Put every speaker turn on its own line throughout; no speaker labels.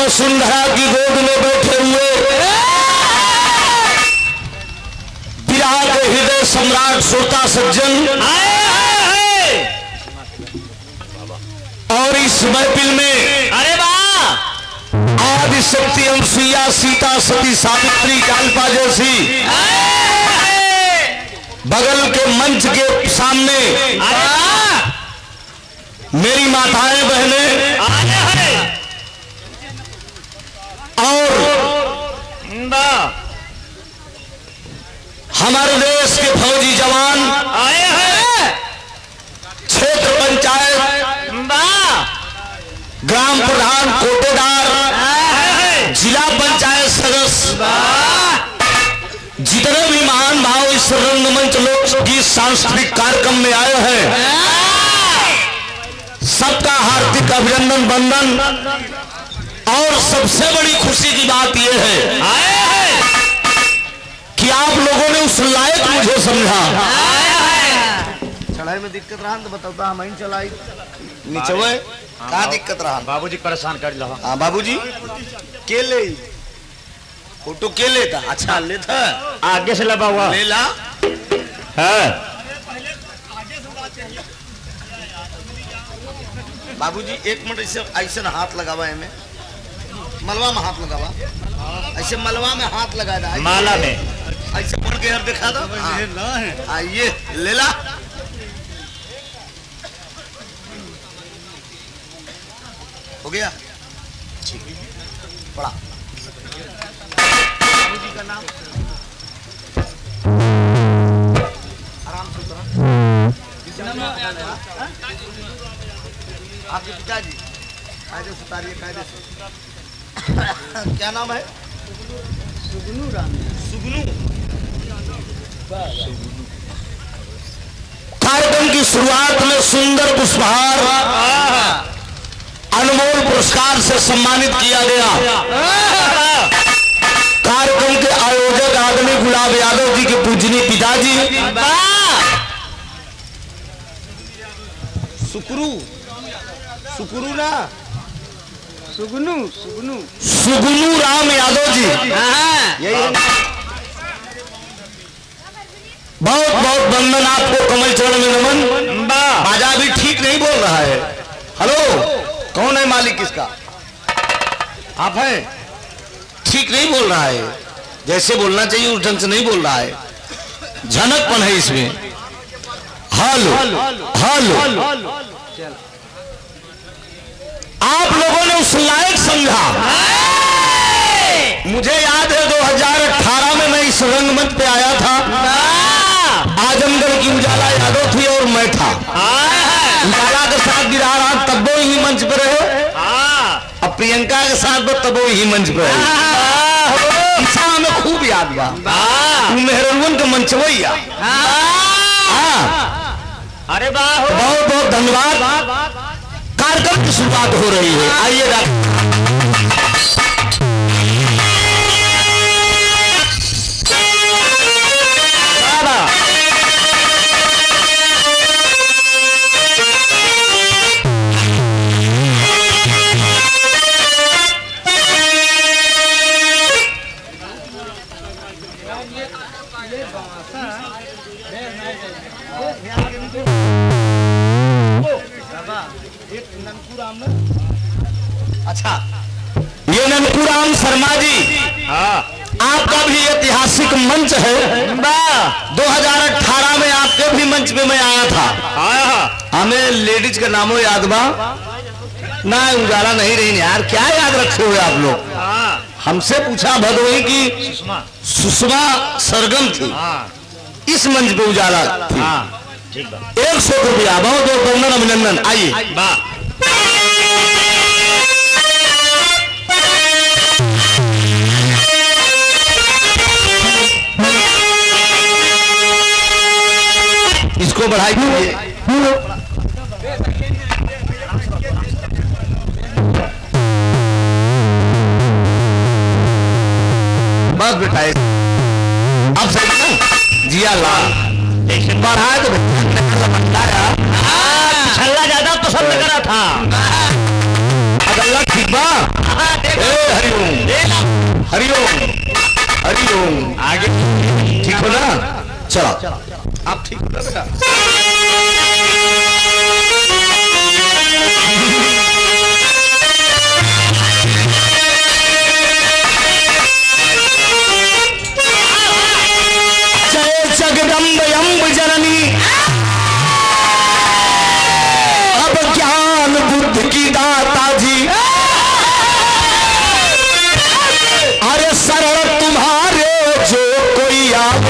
वसुंधरा की गोद में बैठे हुए विराट हृदय सम्राट श्रोता सज्जन और इस महफिल में अरे वाह आदि शक्ति अनुसुईया सीता सती सावित्री काल्पा जैसी बगल के मंच के सामने मेरी माताएं बहनें और हमारे देश के फौजी जवान आए हैं, क्षेत्र पंचायत ग्राम प्रधान कोटेदार जिला पंचायत सदस्य जितने भी महान भाव इस रंगमंच लोकगीत सांस्कृतिक कार्यक्रम में आए हैं सबका हार्दिक अभिनंदन वंदन। और सबसे बड़ी खुशी की बात यह है कि आप लोगों ने उस लायक मुझे समझा।
चढ़ाई में दिक्कत रहा तो बताता हम ही चलाई
नीचे का दिक्कत रहा
बाबूजी परेशान कर रहा।
हाँ बाबूजी के ले फोटो के लेता अच्छा लेता
आगे से लगा हुआ
ले ला
है।
बाबूजी एक मिनट ऐसे ऐसे ना हाथ लगावा है में मलवा में हाथ लगावा ऐसे मलवा में हाथ लगा दे
माला में
ऐसे पढ़ के यार दिखा दो
आइए ले ला
हो गया
ठीक पड़ा
बाबूजी का नाम आराम से आपके पिताजी कायदे से उतारिए कायदे से क्या नाम है सुगनू राम सुगनू
कार्यक्रम की शुरुआत में सुंदर पुष्पहार अनमोल पुरस्कार से सम्मानित किया गया। कार्यक्रम के आयोजक आदमी गुलाब यादव जी के पूजनीय पिताजी
सुकरू सुकरू ना सुगनू सुगनू
सुगनू राम यादव जी
यही
बहुत बहुत वंदन आपको कमल चरण में नमन। बाजा भी ठीक नहीं बोल रहा है। हेलो कौन है मालिक इसका आप हैं ठीक नहीं बोल रहा है जैसे बोलना चाहिए उस ढंग से नहीं बोल रहा है झनकपन है इसमें। हेलो हेलो आप लोगों ने उस लायक समझा। मुझे याद है 2018 में मैं इस रंगमंच पे आया था। आजमगढ़ की उजाला यादव थी और मैं था। उजाला के साथ गिरा रहा तब वो ही मंच पे रहे अब प्रियंका के साथ वो तब वो ही मंच पे रहे। इच्छा हमें खूब याद बा मेहरवन के मंच वही
अरे वाह
बहुत बहुत धन्यवाद। कार्यक्रम की शुरुआत हो रही है आइए अच्छा ये ननकुराम शर्मा जी आपका भी ऐतिहासिक मंच है। 2018 में आपके भी मंच पे मैं आया था। हमें लेडीज का नामों याद बा ना उजाला नहीं रही यार क्या याद रखे हुए आप लोग। हमसे पूछा भदोही की सुषमा सरगम थी इस मंच पे उजाला थी। 100 रुपया बहुत बहुत वंदन अभिनंदन। आइए इसको बढ़ाई दीजिए। बस बेटा अब सही ना जिया लाल बढ़ाए तो छल्ला ज्यादा पसंद करा था अगला ठीक बा हूँ।
आगे
ठीक हो ना? चलो आप ठीक हो ना बेटा? जय जगदम्ब अम्ब जननी, अब ज्ञान बुद्ध की दाता जी, अरे शरण तुम्हारे जो कोई आप,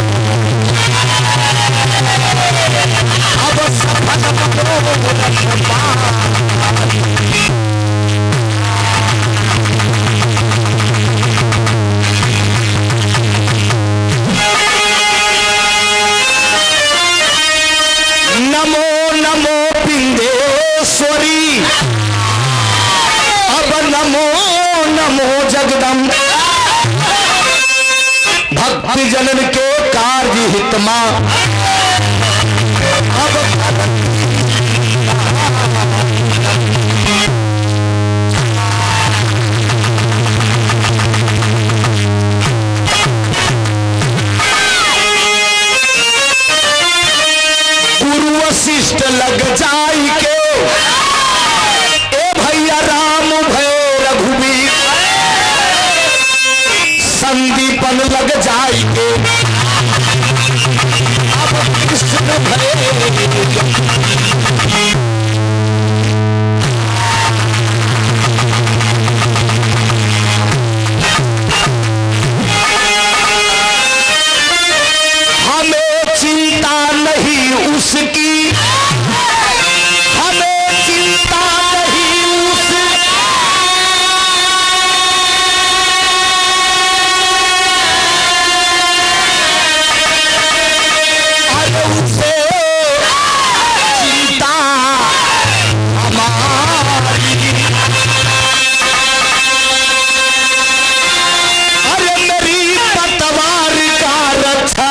अब नमो नमो पिंडेश्वरी, अब नमो नमो जगदम्ब, भक्ति जनन के कार्य हितमा, अब गुरु वशिष्ठ लग जाई के, ए भैया राम भय रघुवीर, संदीपन लग जाई के, अब कृष्ण भय हमें चिंता नहीं उसकी, हमें चिंता नहीं उसकी, अरे उसे चिंता हमारी, अरे मेरी पतवार का रक्षा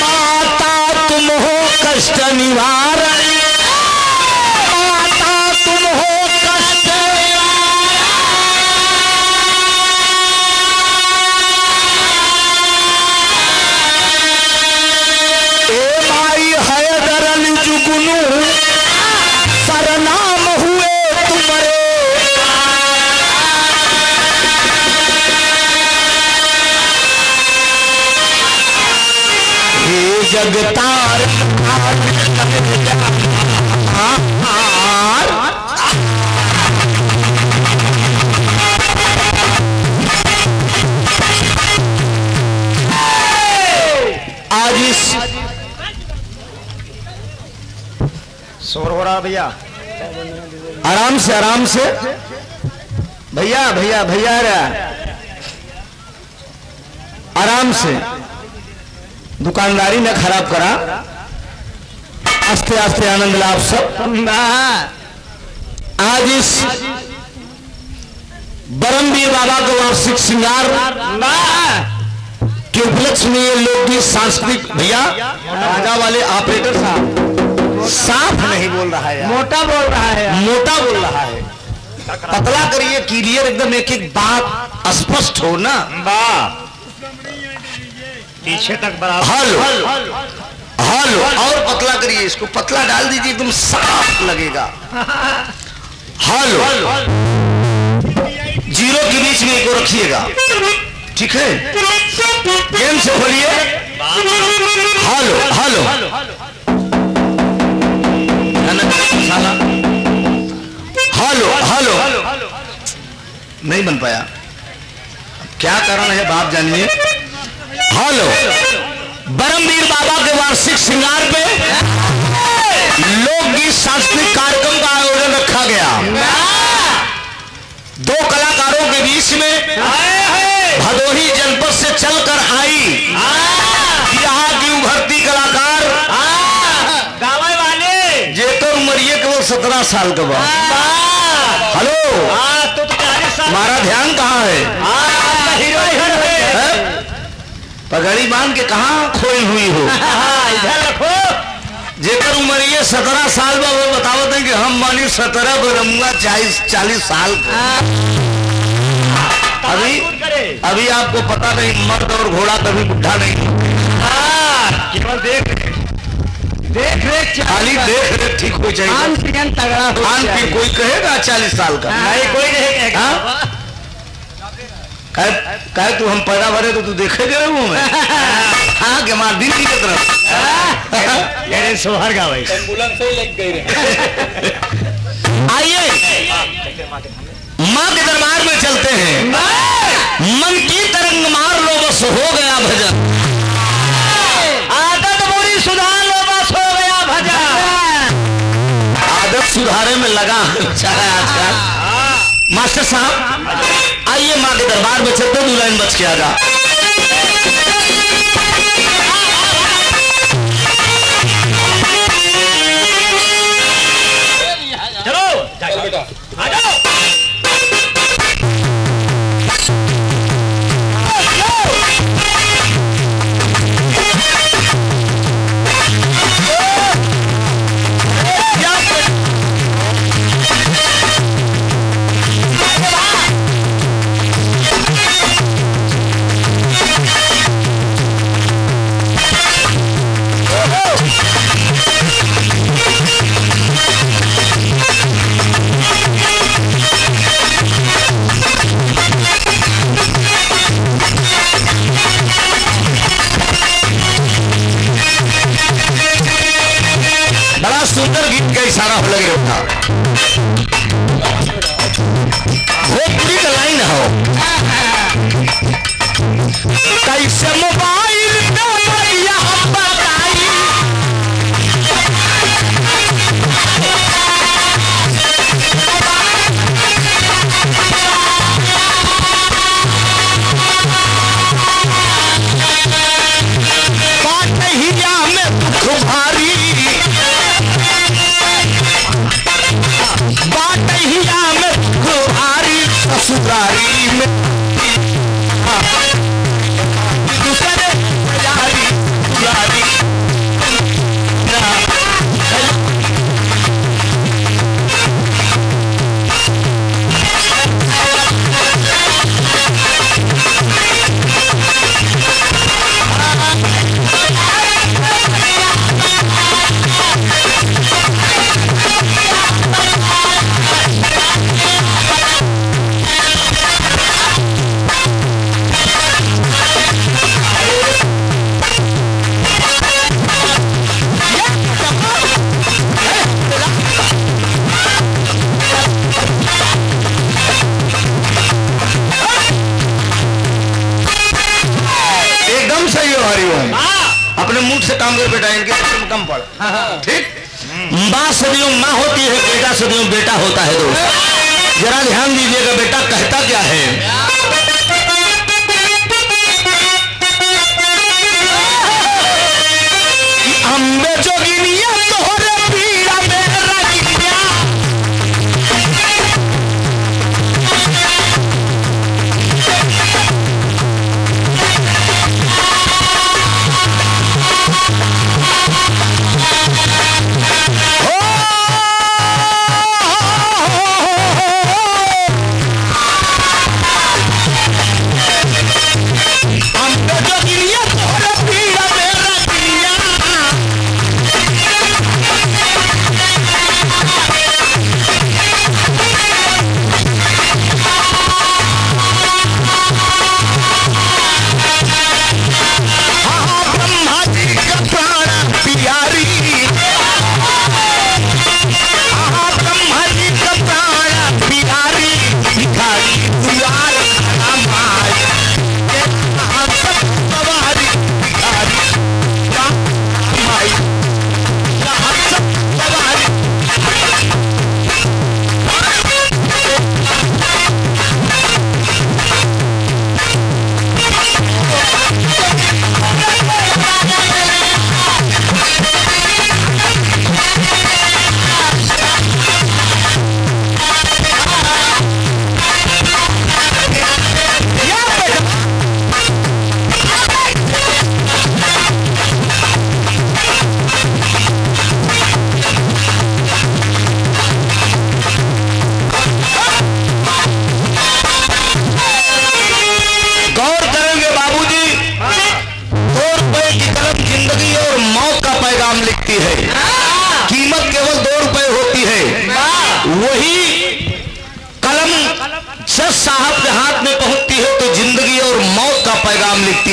माता तुम हो कष्ट निवारण, माता तुम हो कष्ट ए माई है दरल जुगनू, सरनाम हुए तुम्हारे, हे जगतार आज इस
शोर हो रहा भैया।
आराम से भैया भैया भैया आराम से, दुकानदारी न खराब करा, आस्ते आस्ते आनंद लाभ सब। आज इस बरमवीर बाबा का वार्षिक श्रृंगार के उपलक्ष्य में ये लोकगीत सांस्कृतिक भैया राजा वाले ऑपरेटर साहब साफ नहीं बोल रहा है,
मोटा बोल रहा है,
मोटा बोल रहा है, पतला करिए, क्लियर एकदम एक एक बात स्पष्ट हो ना।
पीछे तक बराबर।
हेलो हेलो और पतला करिए, इसको पतला डाल दीजिए, एकदम साफ लगेगा। हेलो जीरो के बीच में को रखिएगा, ठीक है? गेम से खोलिए। हेलो हेलो हेलो हेलो नहीं बन पाया, क्या कारण है बाप जानिए। हेलो बरमवीर बाबा के वार्षिक श्रृंगार पे लोकगीत सांस्कृतिक कार्यक्रम का आयोजन रखा गया। दो कलाकारों के बीच में भदोही जनपद से चलकर आई यहाँ की उभरती कलाकार
गावे वाले
जेकर उम्र केवल 17 साल का बा। हेलो
तो 40 साल।
हमारा ध्यान कहाँ है? पगड़ी बांध के कहाँ खोई हुई हो?
इधर रखो।
जेकर उम्र ये 17 साल बा वो बतावत है कि हम मानी 17 बरमुआ 40 साल का। अभी आपको पता नहीं मर्द और घोड़ा कभी बुढ़ा नहीं,
केवल देख रेख
खाली देख रेख ठीक हो चाहिए।
खान पीन तगड़ा हो
खान पीन कोई कहेगा 40 साल का?
नहीं, कोई नहीं कहेगा।
कहे तू हम पैदा भरे तो तू देखे गए हूँ मैं। हाँ के मार दिन की तरफ
सोहर का भाई
एम्बुलेंस से ही लग गई रहे।
आइए माँ के दरबार में चलते हैं। मन की तरंग मार लो बस हो गया भजन,
आदत बुरी सुधार लो बस हो गया भजन।
आदत सुधारे में लगा बेचारा आजकल। मास्टर साहब आइए माँ के दरबार में चलते, 2 लाइन बच के आ जा।
चलो
बेटा
आ जाओ।
बड़ा सुंदर गीत का इशारा हो लगे था। भोजपुरी का लाइन हो, कैसे मोबाइल नंबरिया बताई, बात हिया में दुख भारी, बात हिया में दुख भारी, ससुरारी में दूसरे यारी दुलारी। एकदम सही हो हरिओम। अपने मुंह से काम कर बेटा, इनके में कम पड़। ठीक, माँ सदियों माँ होती है, बेटा सदियों बेटा होता है। दोस्त जरा ध्यान दीजिएगा, बेटा कहता क्या है। अम्बे जोगिनिया तोहरे पीड़ा में रगिया,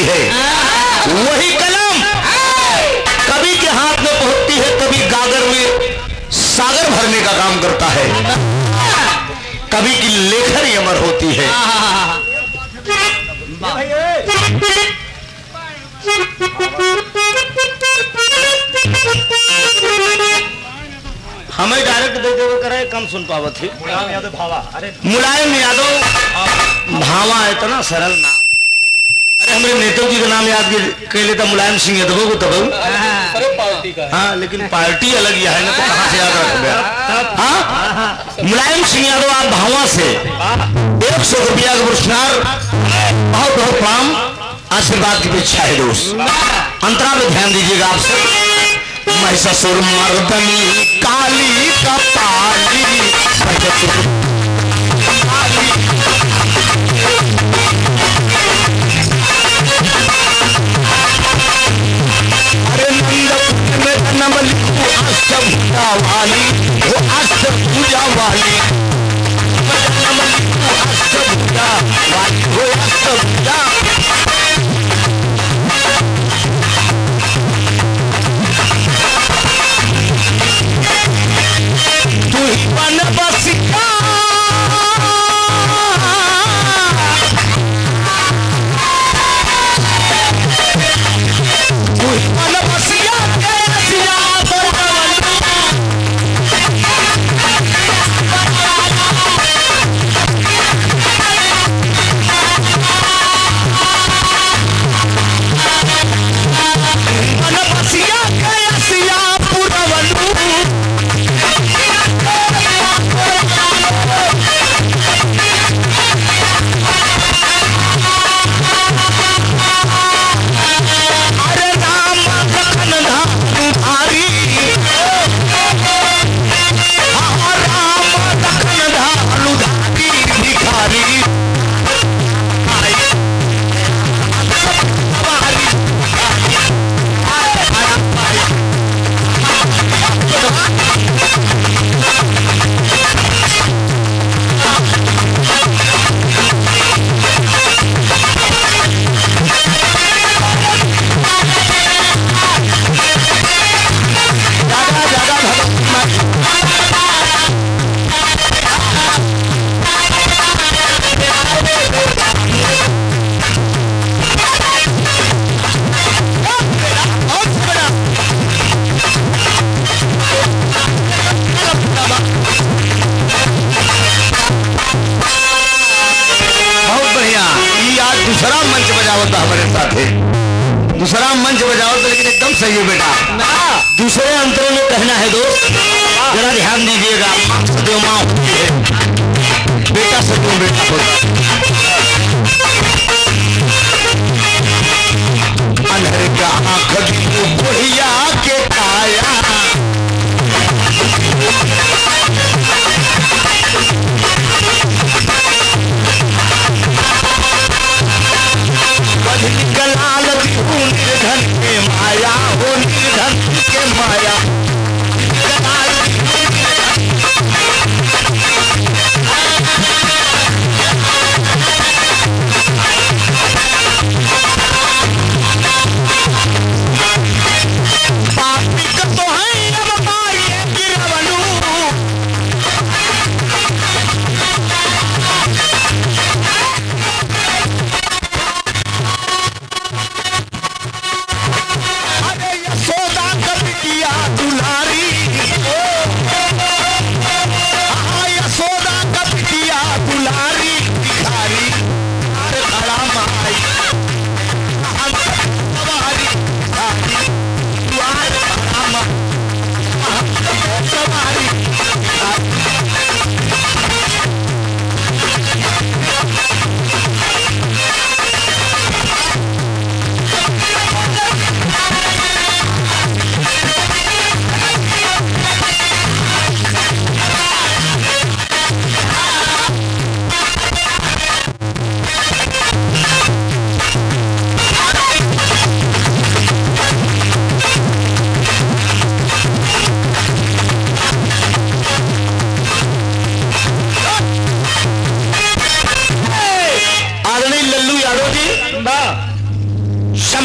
है, वही कलम कभी के हाथ में पहुंचती है, कभी गागर में सागर भरने का काम करता है, कभी की लेखन अमर होती है। हमें डायरेक्ट दे देवे करे कम सुन पावत थी। मुलायम यादव भावा इतना सरल नाम। अरे हमारे नेता जी का नाम याद कर लेता मुलायम सिंह यादव को तब। हाँ लेकिन पार्टी अलग ही है ना, तो कहाँ से याद रख गया। हाँ मुलायम सिंह यादव आप भावा से 100 रुपया का पुरस्कार, बहुत बहुत प्रणाम, आशीर्वाद की इच्छा है दोस्त। अंतरा में ध्यान दीजिएगा आप सब। महिषासुर मर्दनी काली कपाली, महिषासुर काली अरे नंद में जन्म लिखू अष्टभुजा वाली, वो अष्टभुजा वाली जन्म लिखू अष्टभुजा वाली, वो अष्टभुजा। तू ही बन बसिया दूसरा मंच बजाओ तो, लेकिन एकदम सही है बेटा। दूसरे अंतरों में कहना है दोस्त, जरा ध्यान दीजिएगा। सदैव माँ होती है, बेटा सदैव बेटा होता। अंधेरे का आँख बुढ़िया के काया, गलाल निर्धन के माया, हो निर्धन के माया। पापी का तो है अब माये गिरवलू,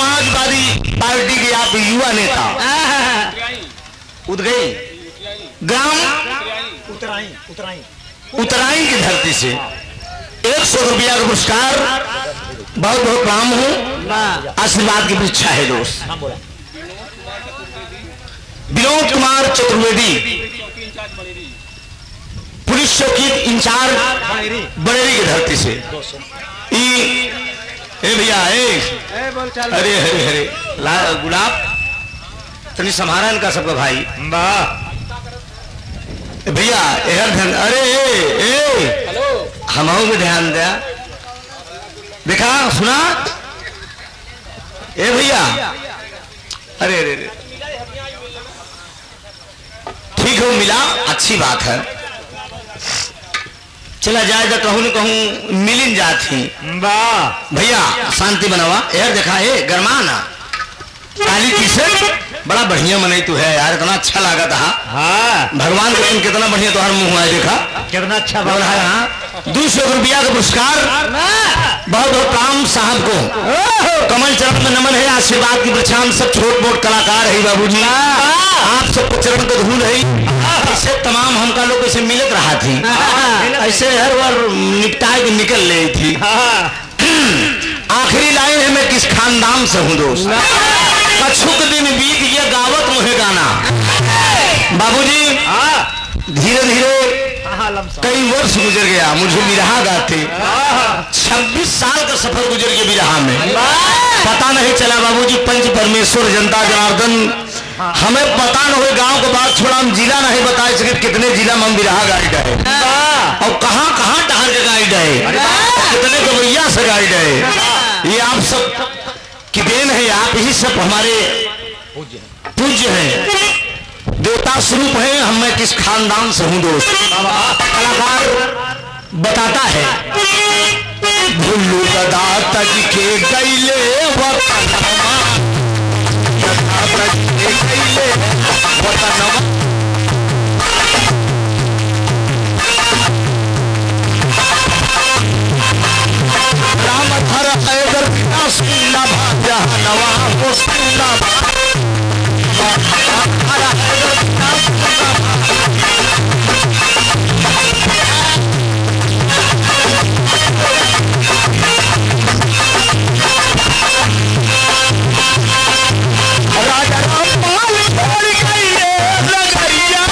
समाजवादी पार्टी के आप युवा नेता उदगई ग्राम उतराई की धरती से 100 रुपया का पुरस्कार, बहुत बहुत प्रणाम हूँ, आशीर्वाद की इच्छा है दोस्त। विनोद कुमार चतुर्वेदी, पुलिस चौकी इंचार्ज बरेली की धरती से। ए भैया अरे हरे हरे गुलाब तनी संभारा इनका सबका भाई भैया अरे हमाओ में ध्यान दिया, देखा सुना ए भैया, अरे अरे ठीक हो मिला, अच्छी बात है, चला जाए तो कहूँ न कहूँ मिलिन जाती। भैया शांति बनावा यार, देखा है गरमाना काली टी शर्ट बड़ा बढ़िया मनाई तू है यार, इतना अच्छा लगा था। हाँ भगवान को तुम कितना बढ़िया तुम्हारा मुंह है, देखा कितना अच्छा बोला है। हाँ 200 रुपया का पुरस्कार, बहुत बहुत प्रणाम साहब को, कमल चरण में नमन है, आशीर्वाद की वृक्षाम सब छोट मोट कलाकार है बाबूजी, आप सबको चरण को धूल है। ऐसे तमाम हमका लोग ऐसे मिलत रहा थी, ऐसे हर बार निपटा के निकल रही थी। आखिरी लाइन है, मैं किस खानदान से हूँ दोस्त, कछुक दिन बीत गया गावत मुहे गाना। बाबूजी धीरे धीरे कई वर्ष गुजर गया, मुझे बिरहा गाते 26 साल का सफर गुजर गया बिरहा में, पता नहीं चला बाबूजी। पंच परमेश्वर जनता जनार्दन हमें पता न हो, गांव के बाद छोड़ा हम जिला नहीं बता सके कितने जिला में हम बिरहा गाइड है और कहां कहां टहर के गाइड है, कितने गवैया से गाइड है। ये आप सब की देन है, आप ही सब हमारे पूज्य हैं, देवता स्वरूप है। हम मैं किस खानदान से हूँ दोस्त, कलाकार बताता है। भुल्लू दादा तज के गईले वतनमा, तज के गईले वतनमा, राम धर हैदर बिना सुनना भाजा नवा को सुनना राजा रामपाल छोड़ गई नगरिया,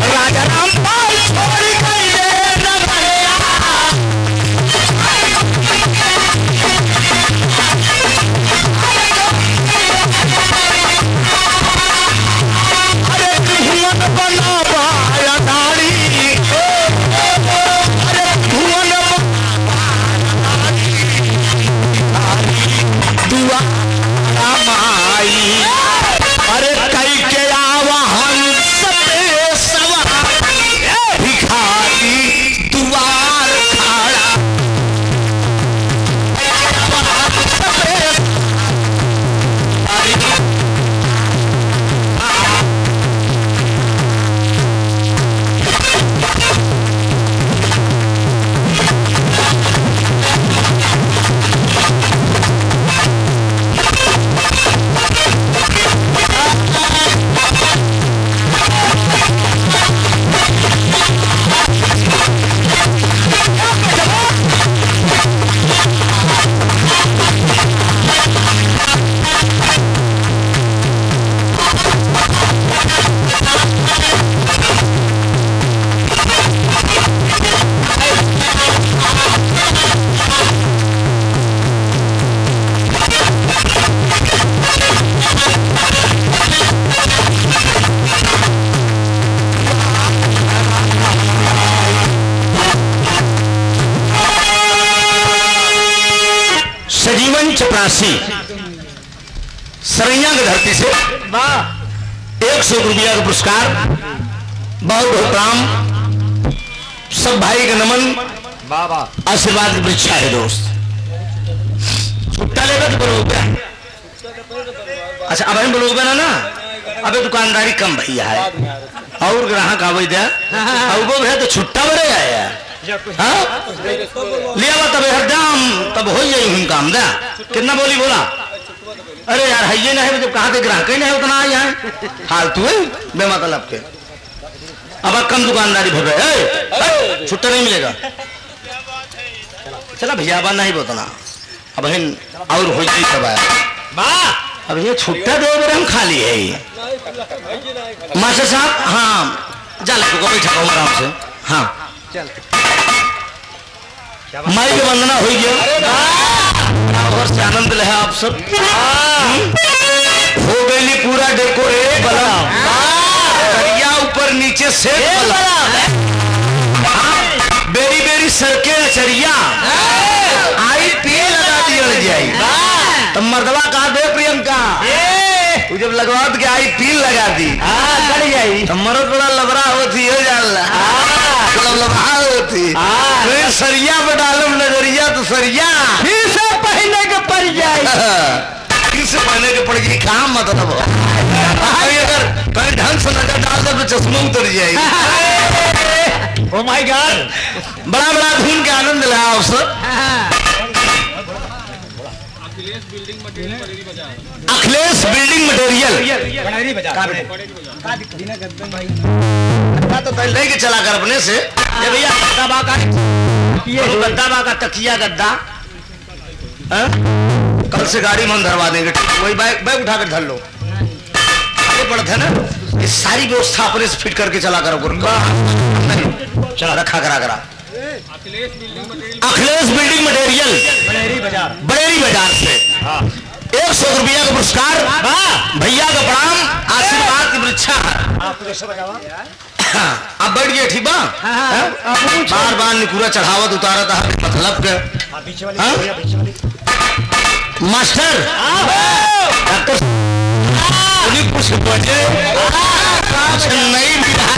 राजा रामपाल छोड़ गई नगरिया, अरे धुवन बना बाया नारी, अरे धुवन दुआ माई, अरे कई के आवा हंस पे सवार, भिखारी दुआर खड़ा, सजीवन चपरासी सरैया की धरती से 100 रुपया का पुरस्कार, बहुत बहुत प्रणाम, सब भाई का नमन, आशीर्वाद की इच्छा है दोस्त। छुट्टा लेगा तो बोलोगे। अच्छा अब हम बोलोगे ना ना, अबे दुकानदारी कम भैया है और ग्राहक आवे दे और वो है तो छुट्टा बड़े आया हाँ लिया बा तब हरदम तब हो जाए हम काम दा कितना बोली बोला। अरे यार है ये नहीं जब कहा थे ग्राहक ही नहीं उतना आए हैं फालतू है बेमतलब के। अब कम दुकानदारी भर रहे छुट्टा नहीं मिलेगा। चला भैया अब नहीं बोतना अब और हो जाए सब आया अब ये छुट्टा दो बार हम खाली है ये मास्टर साहब। हाँ जा लगो बैठा कहूँ आराम से। हाँ माई के वंदना हो गया और से आनंद ले आप सब। हो गई पूरा डेकोरेट बलम करिया ऊपर नीचे से बेरी बेरी सरके चरिया आई पी लगा दिया जाए तो मर्दवा कहा दे प्रियंका जब लगवा के आई पील लगा दी कर जाई तो मरद बड़ा लबरा होती हो जाला लबा होती फिर सरिया पे डालम नजरिया तो सरिया फिर से पहने के पड़ जाए फिर से पहने के पड़ गई काम मतलब अगर कहीं ढंग से नजर डाल दो तो चश्मा उतर जाएगी। ओ माय गॉड बड़ा बड़ा धुन के आनंद लिया आप सब। अखिलेश बिल्डिंग मटेरियल तो ले के चला कर अपने से ये भैया गद्दा बा का तकिया गद्दा कल से गाड़ी में धरवा देंगे वही बैग उठा कर धर लो आगे पड़ते है ना ये सारी व्यवस्था अपने से फिट करके चला करो चला रखा करा अखिलेश बिल्डिंग मटेरियल बड़ेरी बाजार से 100 रुपया का पुरस्कार भैया का प्रणाम आशीर्वाद की वृक्षा। आप बैठ गए ठीक बा बार बार निकुरा चढ़ावत उतारा था मतलब के मास्टर डॉक्टर कुछ बजे नहीं नहीं रहा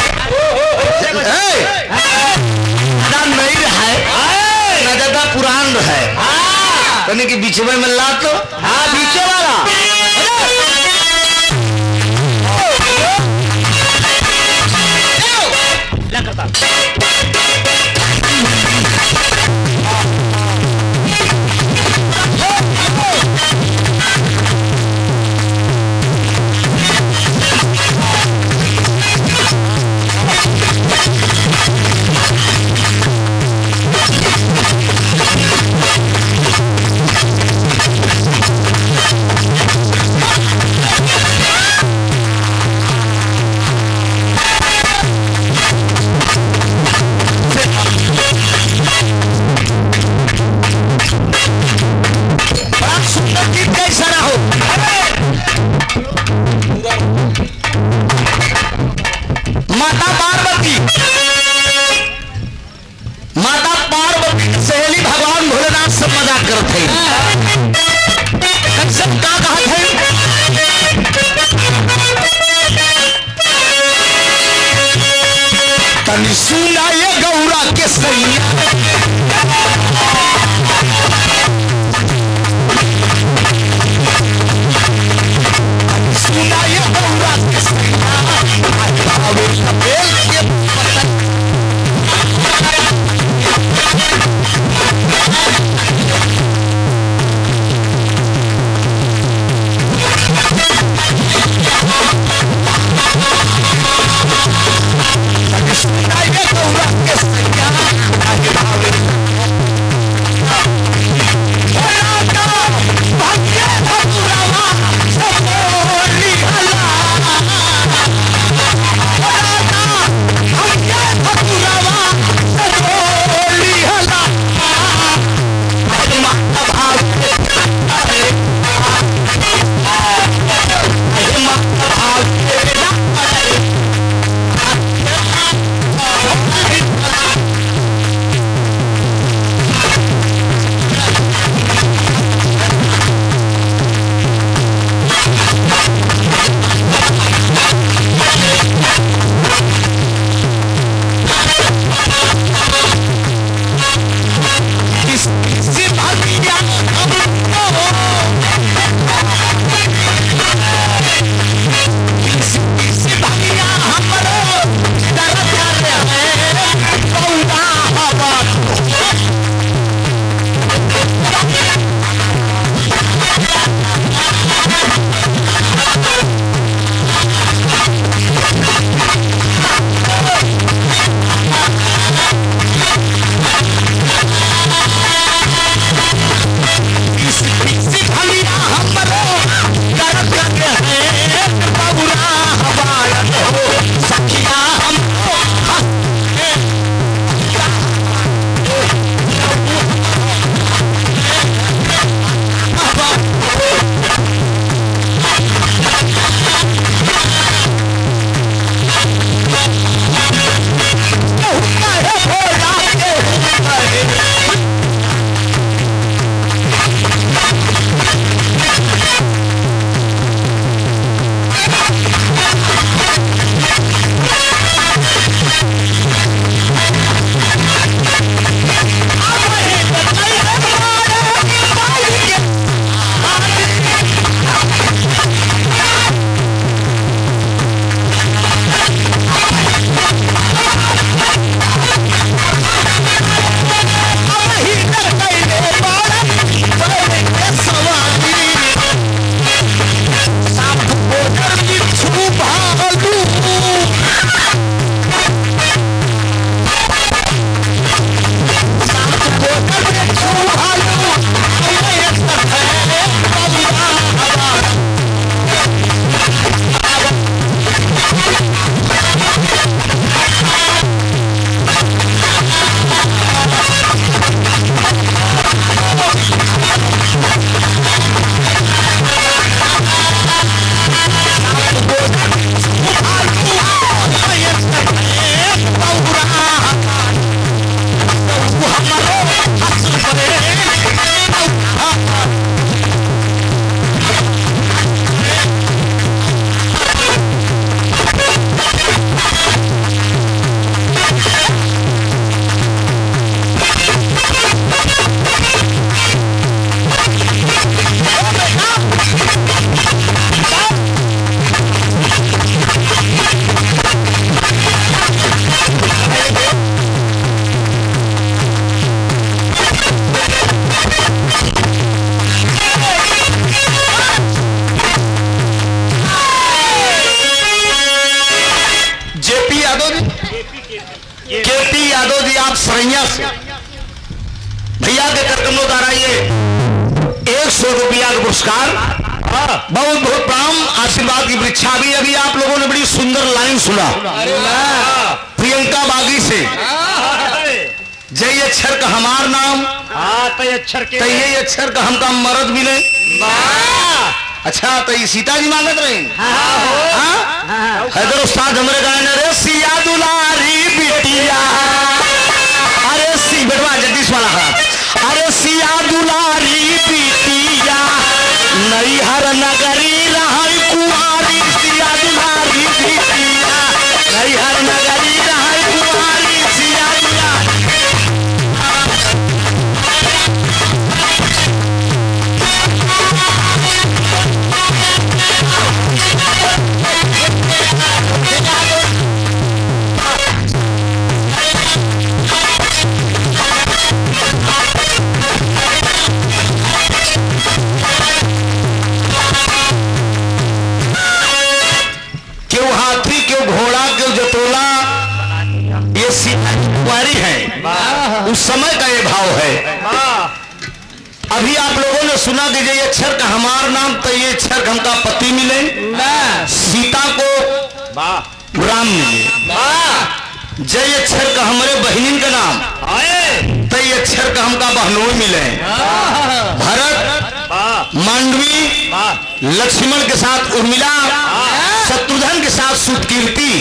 है न ज्यादा पुरान है कहने की बीच में मिल रहा तो हाँ बीचे वाला माता पार्वती सहेली भगवान भोलेनाथ से मजाक करते सब का कहा थे तनी सुना ये गौरा के सैया सुना ये गौरा के सैया Oh जन्मोद्धार आइए 100 रुपया का पुरस्कार, बहुत बहुत प्रणाम, आशीर्वाद की वृक्षा भी। अभी आप लोगों ने बड़ी सुंदर लाइन सुना प्रियंका बागी से, जय अक्षर का हमार नाम,
तय अक्षर के
तय अक्षर का हमका मर्द मिले। अच्छा तो ये सीता जी मांगत रहे हैदर उस्ताद हमरे गाने रे सिया दुलारी बिटिया, अरे सी बेटवा जगदीश वाला है, अरे सिया दुलारी बिटिया नैहर नगरी रहई कुमारी, सिया दुलारी बिटिया नैहर नगरी रहई कुमारी, सिया दुलारी। क्यों हाथी, क्यों घोड़ा, क्यों जतोला, ये सीता कुंवारी है, उस समय का ये भाव है। अभी आप लोगों ने सुना कि जय अक्षर का हमार नाम, तो ये अक्षर हमका पति मिले, सीता को राम मिले। जय अक्षर का हमारे बहनिन का नाम, तो ये अक्षर का हमका बहनों मिले। भरत मांडवी लक्ष्मण के साथ उर्मिला, शत्रुघ्न के साथ सुतकीर्ति।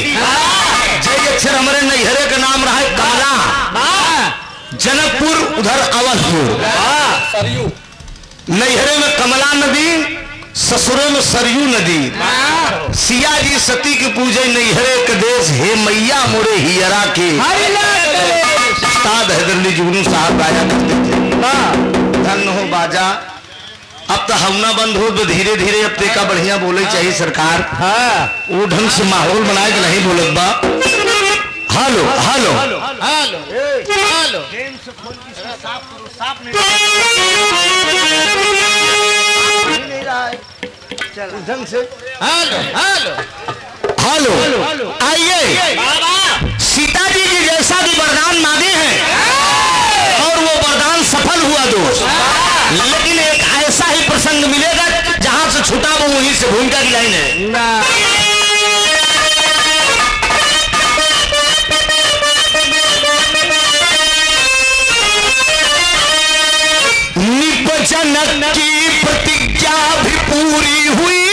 जय अक्षर हमारे नैहरे का नाम रहा है कमला, जनकपुर उधर अवधपुर, नैहरे में कमला नदी, ससुरे में सरयू नदी। सिया जी सती की पूजे नैहरे के देश, हे मैया मोरे हियरा के। उस्ताद हैदरली जुगनू साहब गाया करते थे, धन हो बाजा। अब तो हमना बंद हो तो धीरे धीरे अब तेका बढ़िया बोले चाहिए सरकार, वो ढंग से माहौल बनाए कि नहीं बोलत बा। हेलो हेलो
हेलो नहीं रहा है, चल ढंग से।
हेलो आइए, सीता जी की जैसा भी वरदान मांगे हैं और वो वरदान सफल हुआ दोस्त, लेकिन एक ऐसा ही प्रसंग मिलेगा जहां से छूटा वो वहीं से भूमिका की लाइन है। जनक की प्रतिज्ञा भी पूरी हुई,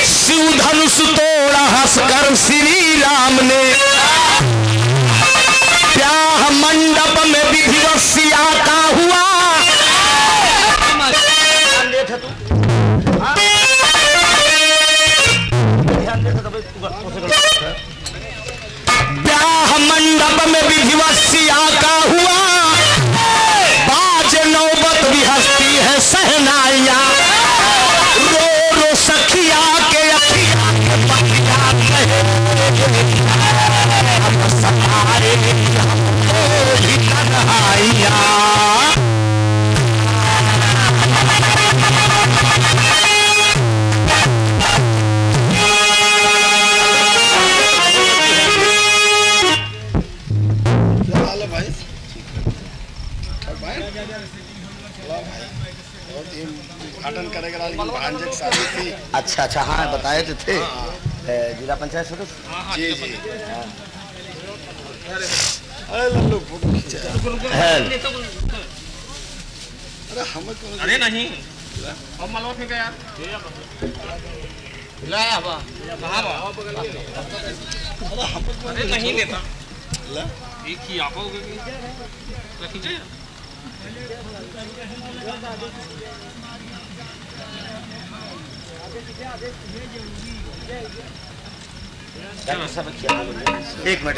शिव धनुष तोड़ा हंसकर श्री राम ने, ब्याह मंडप में विधिवत सिया का हुआ। ब्याह मंडप में विधिवत सिया का हुआ, नौबत भी हंसती है सहनाइया, रो रो सखिया के अखिया के पतिया कहे, सतारे हमको भी तन्हाइया। अच्छा अच्छा, हाँ बताए तो थे जिला पंचायत सदस्य। जी जी,
अरे नहीं अब मालूम है क्या यार, अरे नहीं लेता एक ही आप खींचे।
एक मिनट,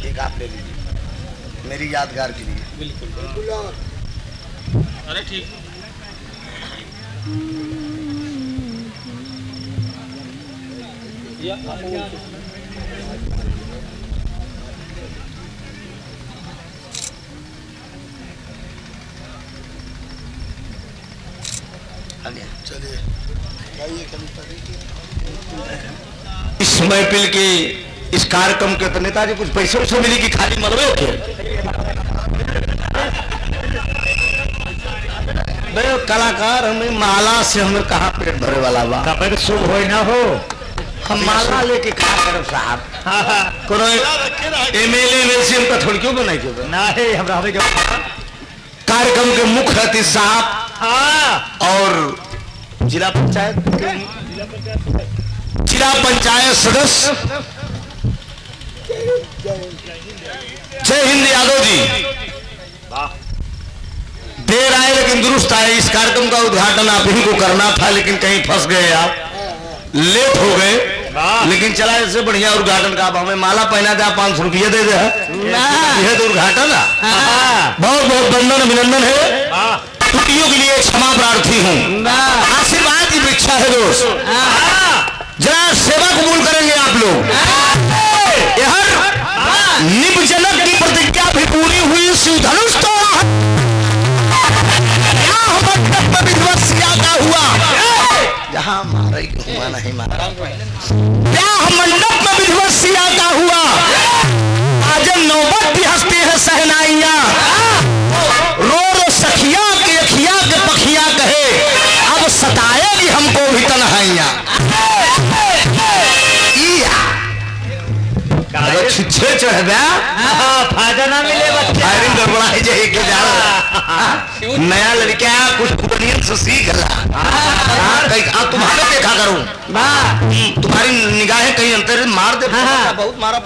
एक आप ले लीजिए मेरी यादगार के लिए। बिल्कुल।
अरे ठीक।
चलिए
इस महफिल के इस कार्यक्रम के नेताजी कुछ पैसे वैसे मिली कि खाली मरवे के बे कलाकार हमें माला से हमें कहाँ पेट भरे वाला बा।
कपड़ शुभ हो ना हो,
हम माला लेके खा करब साहब। कोनो एमएलए में से हमका थोड़ी क्यों बनाई क्यों
ना है हमरा हमें
कार्यक्रम के मुख्य अतिथि साहब
हाँ
और जिला पंचायत सदस्य जय हिंद यादव जी देर आए लेकिन दुरुस्त आए। इस कार्यक्रम का उद्घाटन आप ही को करना था लेकिन कहीं फंस गए, आप लेट हो गए। लेकिन चला इससे बढ़िया उद्घाटन का, आप हमें माला पहना दे, 500 रुपये दे दे। यह तो उद्घाटन है। बहुत बहुत वंदन अभिनंदन है। त्रुटियों के लिए क्षमा प्रार्थी हूँ। आशीर्वाद की इच्छा है दोस्त। जरा सेवा कबूल करेंगे आप लोग। निपजनक की प्रतिज्ञा भी पूरी हुई, शिवधनुष तो का हुआ जहाँ मारा हुआ नहीं मारा, ब्याह मंडप में विधिवत सिया का हुआ। आज नौबत भी हंसती है सहनाइयां, रो रो सखिया के अखिया के पखिया कहे अब सताएगी हमको भी तन्हाइयां। छुच्छे चढ़ गया
फायदा ना मिले बच्चे
गड़बड़ाई जाए के जा नया लड़का कुछ पुरानियन से सीख ला। तुम्हारे देखा करूं, तुम्हारी निगाहें कहीं अंतर मार दे। बहुत मारा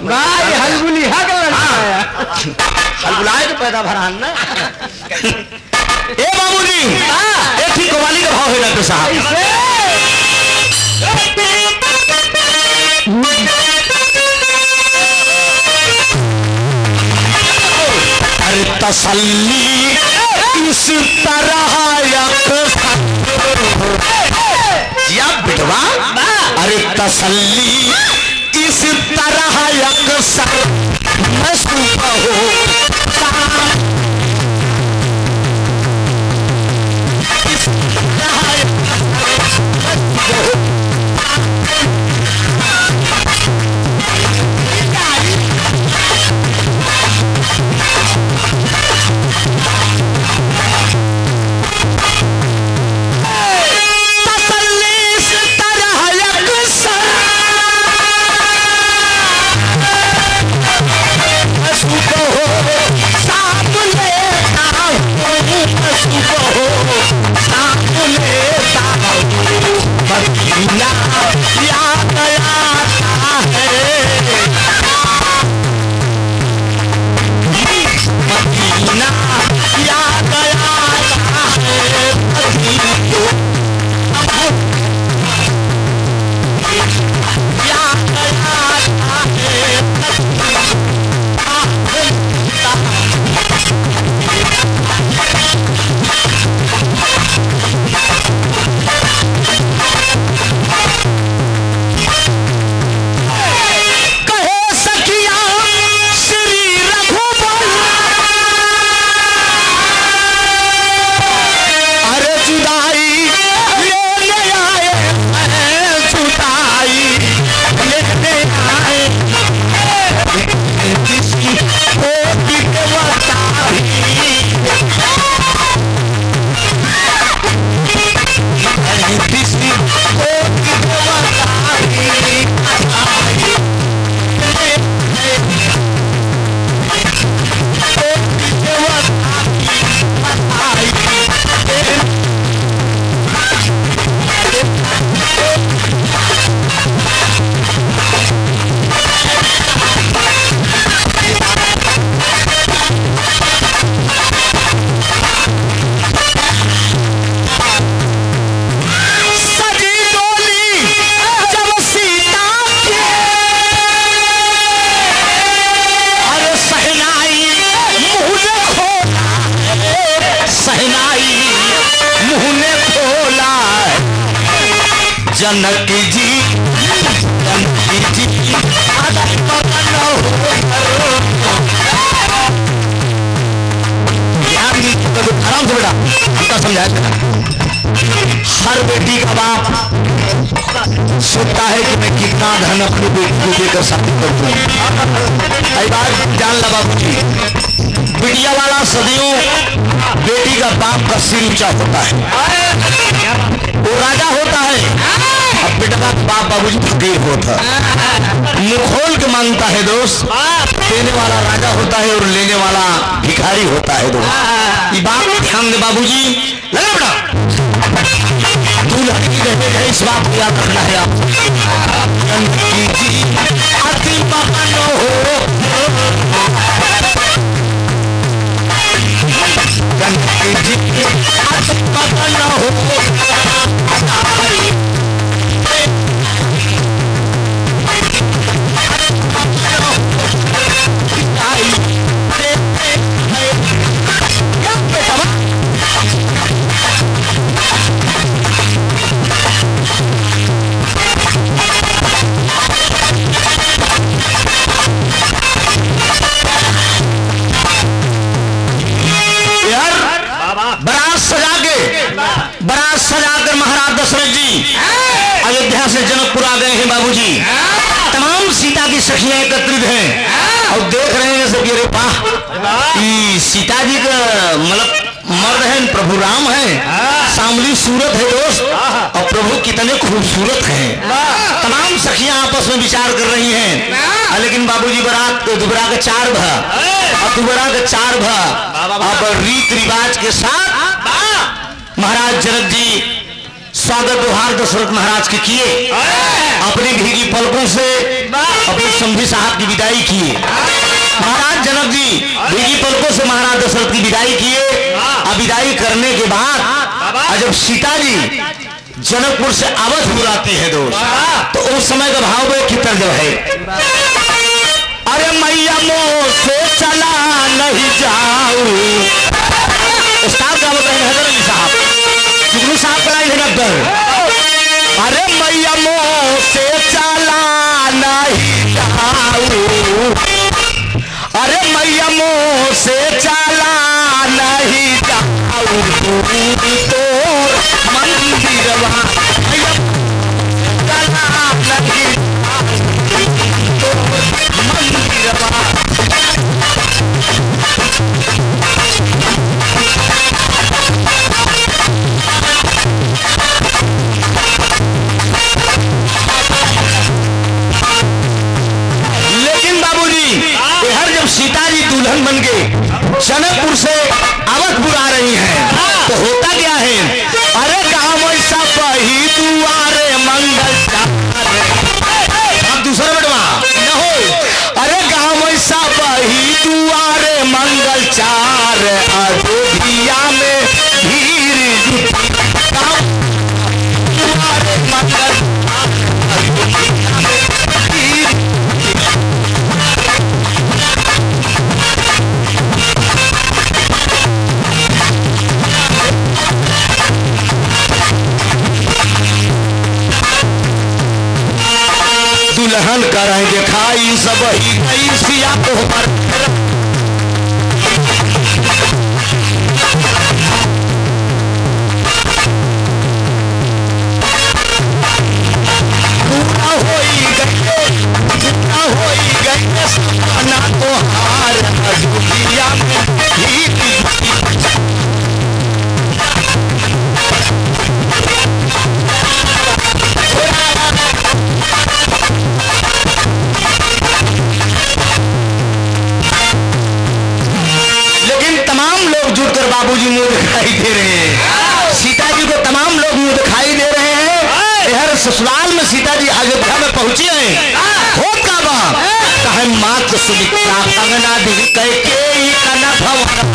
हलगुलाए के पैदा भरान ना। ए बाबूजी एक ही कवाली का भाव है डॉक्टर साहब। अरे तसल्ली इस तरह या बिटवा, अरे तसल्ली इस तरह यकसर मस्तूप हो जनक जी आराम से बेटा हमका समझाया। हर बेटी का बाप सोचता है कि मैं कितना धन अपनी बेटी को देकर शादी कर दूं। कई बार जान ला बाबू जी बिटिया वाला सदियों बेटी का बाप का सिर ऊंचा होता है, वो राजा होता है। अब बेटा का बाप बाबूजी फकीर होता, मुंह खोल के मांगता है दोस्त। देने वाला राजा होता है और लेने वाला भिखारी होता है दोस्त। ये बात ध्यान दे बाबूजी, लगा बेटा दूल्हा की रहेगा, इस बात को याद रखना है आप। अति महान हो बारात सजाकर महाराज दशरथ जी अयोध्या से जनकपुर आ गए हैं बाबूजी। तमाम सीता की सखियां एकत्रित हैं और देख रहे हैं सब, अरे वाह सीता जी का मतलब मर्द है, प्रभु राम है, सांवली सूरत है दोस्त, और प्रभु कितने खूबसूरत हैं। तमाम सखियां आपस में विचार कर रही हैं। लेकिन बाबूजी बारात दुबरा का चार भा और दुबरा का चार भा अब रीत रिवाज के साथ महाराज जनक जी स्वागत व्यवहार दशरथ महाराज के किए, अपनी भीगी पलकों से अपने समधी साहब की विदाई किए। महाराज जनक जी भीगी पलकों से महाराज दशरथ की विदाई किए। अब विदाई करने के बाद जब सीता जी जनकपुर से अवधपुर आती है दोस्त, तो उस समय का भाव में कितना जो है, अरे मैया मोह से चला नहीं जाऊं। उस्ताद का बताएंगे हैदर अली साहब, जुगनू साहब कराई है डॉक्टर। अरे मैया मोह से चला नहीं जाऊं, अरे मैया मोह से चला नहीं जाऊं, तो मंदिरवा चला नहीं तो मंदिरवा। सीता जी दुल्हन बन के जनकपुर से अवधपुर आ रही हैं, तो होता क्या है, अरे गाँव ऐसा पही दुआरे मंगल आप दूसरा बटवा न हो, अरे गाँव ऐसा पही दुआरे मंगल चार, अयोध्या में भीड़ जुटी, गाँव दुआरे मंगल दुल्हन करेंगे खाई सब ही गई सिया तो पर पूरा होई गई सपना तो हार अयोध्या में बाबूजी मुंह दिखाई दे रहे हैं, सीता जी को तमाम लोग मुंह दिखाई दे रहे हैं। हर ससुराल में सीता जी अयोध्या में पहुंची हैं, हो का बाप कहे मात सुमित्रा कंगना दी कह के कना भवन राजा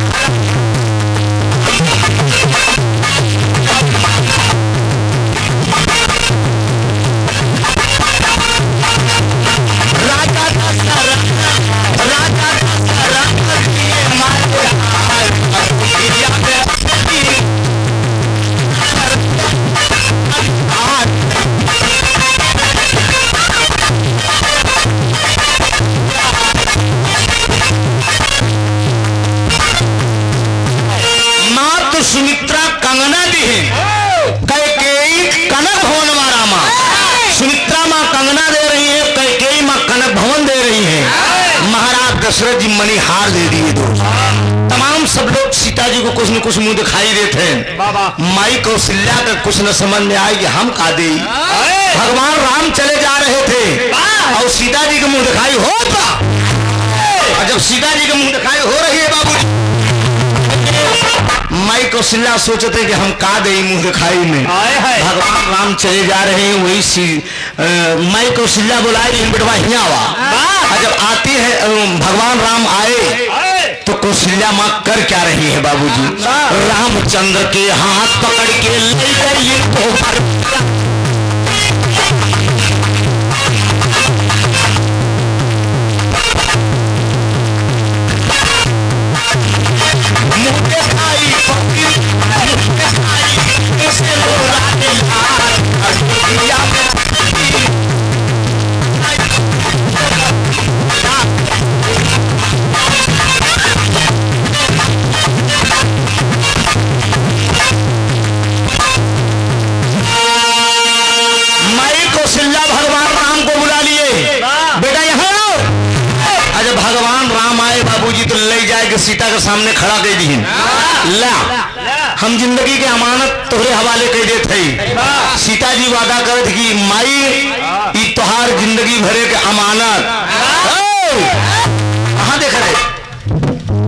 सुमित्रा कंगना दी है कैकेयी कनक भवन वाला माँ, सुमित्रा माँ कंगना दे रही है, कैकेयी माँ कनक भवन दे रही है। महाराज दशरथ जी मणिहार दे दिए दोस्त। सब लोग सीता जी को कुछ न कुछ मुंह दिखाई देते हैं। माई कौशल्या का कुछ न समझ में आए कि हम का दे। भगवान राम चले जा रहे थे और सीता जी का मुंह दिखाई होता, और जब सीता जी का मुंह दिखाई हो रही है बाबू, माई कौशल्या सोचते कि हम का दे मुंह दिखाई में। भगवान राम चले जा रहे हैं, वही माई कौशल्या बुलाई बेटवा हिया और जब आती है भगवान राम आए तो कौशल्या माँ कर क्या रही है बाबूजी? रामचंद्र के हाथ पकड़ के ले गई तो भगवान राम को बुला लिए, बेटा यहाँ आओ। जब भगवान राम आए बाबूजी तो ले जाए के सीता के सामने खड़ा दे दी, ला हम जिंदगी के अमानत तोहरे हवाले कर दे थे। सीता जी वादा करत कि माई ई तोहार जिंदगी भरे के अमानत। कहाँ देख रहे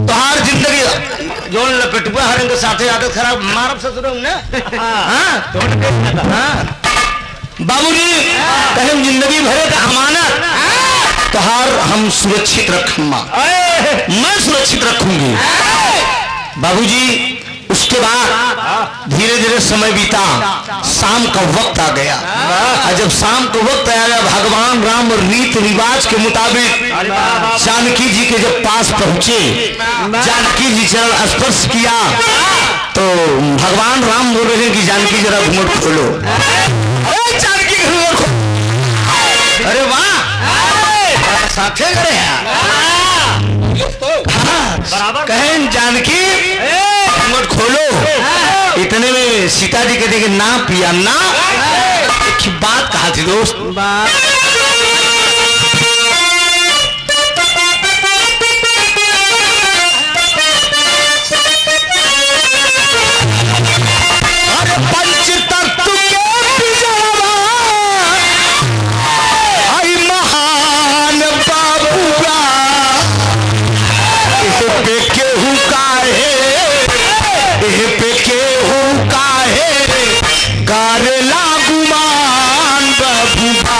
तोहार जिंदगी जोन लपेटुआ हरंग के साथे आदत खराब मारब ससुर ने। हाँ बाबूजी कहें जिंदगी भरे का अमानत तोहार हम सुरक्षित रखूंगा, मैं सुरक्षित रखूंगी। बाबूजी उसके बाद धीरे धीरे समय बीता, शाम का वक्त आ गया और जब शाम का वक्त आया भगवान राम रीत रिवाज के मुताबिक जानकी जी के जब पास पहुंचे, जानकी जी चरण स्पर्श किया तो भगवान राम बोल रहे हैं कि जानकी जरा घूंघट खोलो। जानकी घूंघट खोलो, अरे वाह साथे करे कहें जानकी घूंघट खोलो। इतने में सीता जी कहते कि ना पिया ना, एक बात कहा थी दोस्त, अरे पंचतत्व के आई महान बाबूगा पे केहू काहे पे केहू काहे गारे लागुमान बाबूगा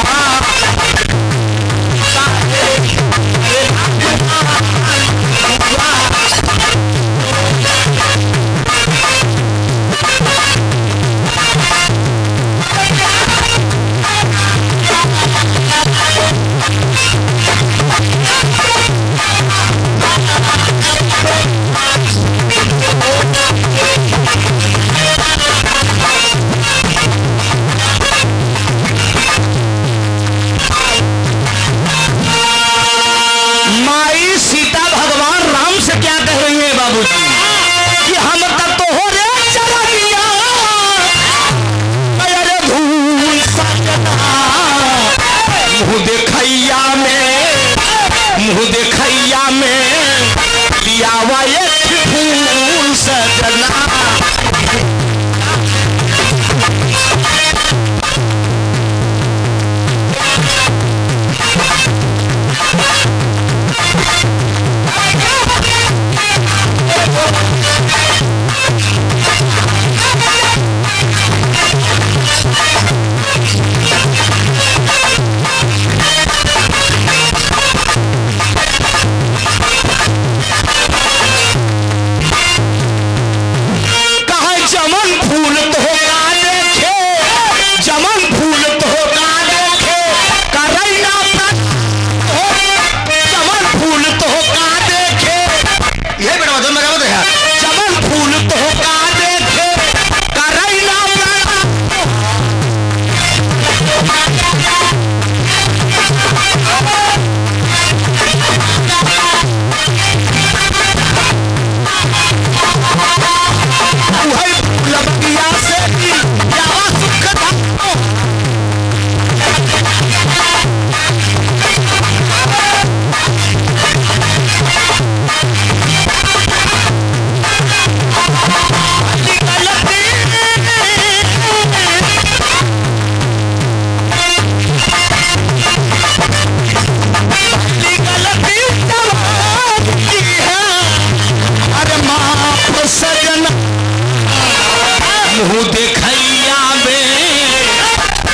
मुंह देखैया में,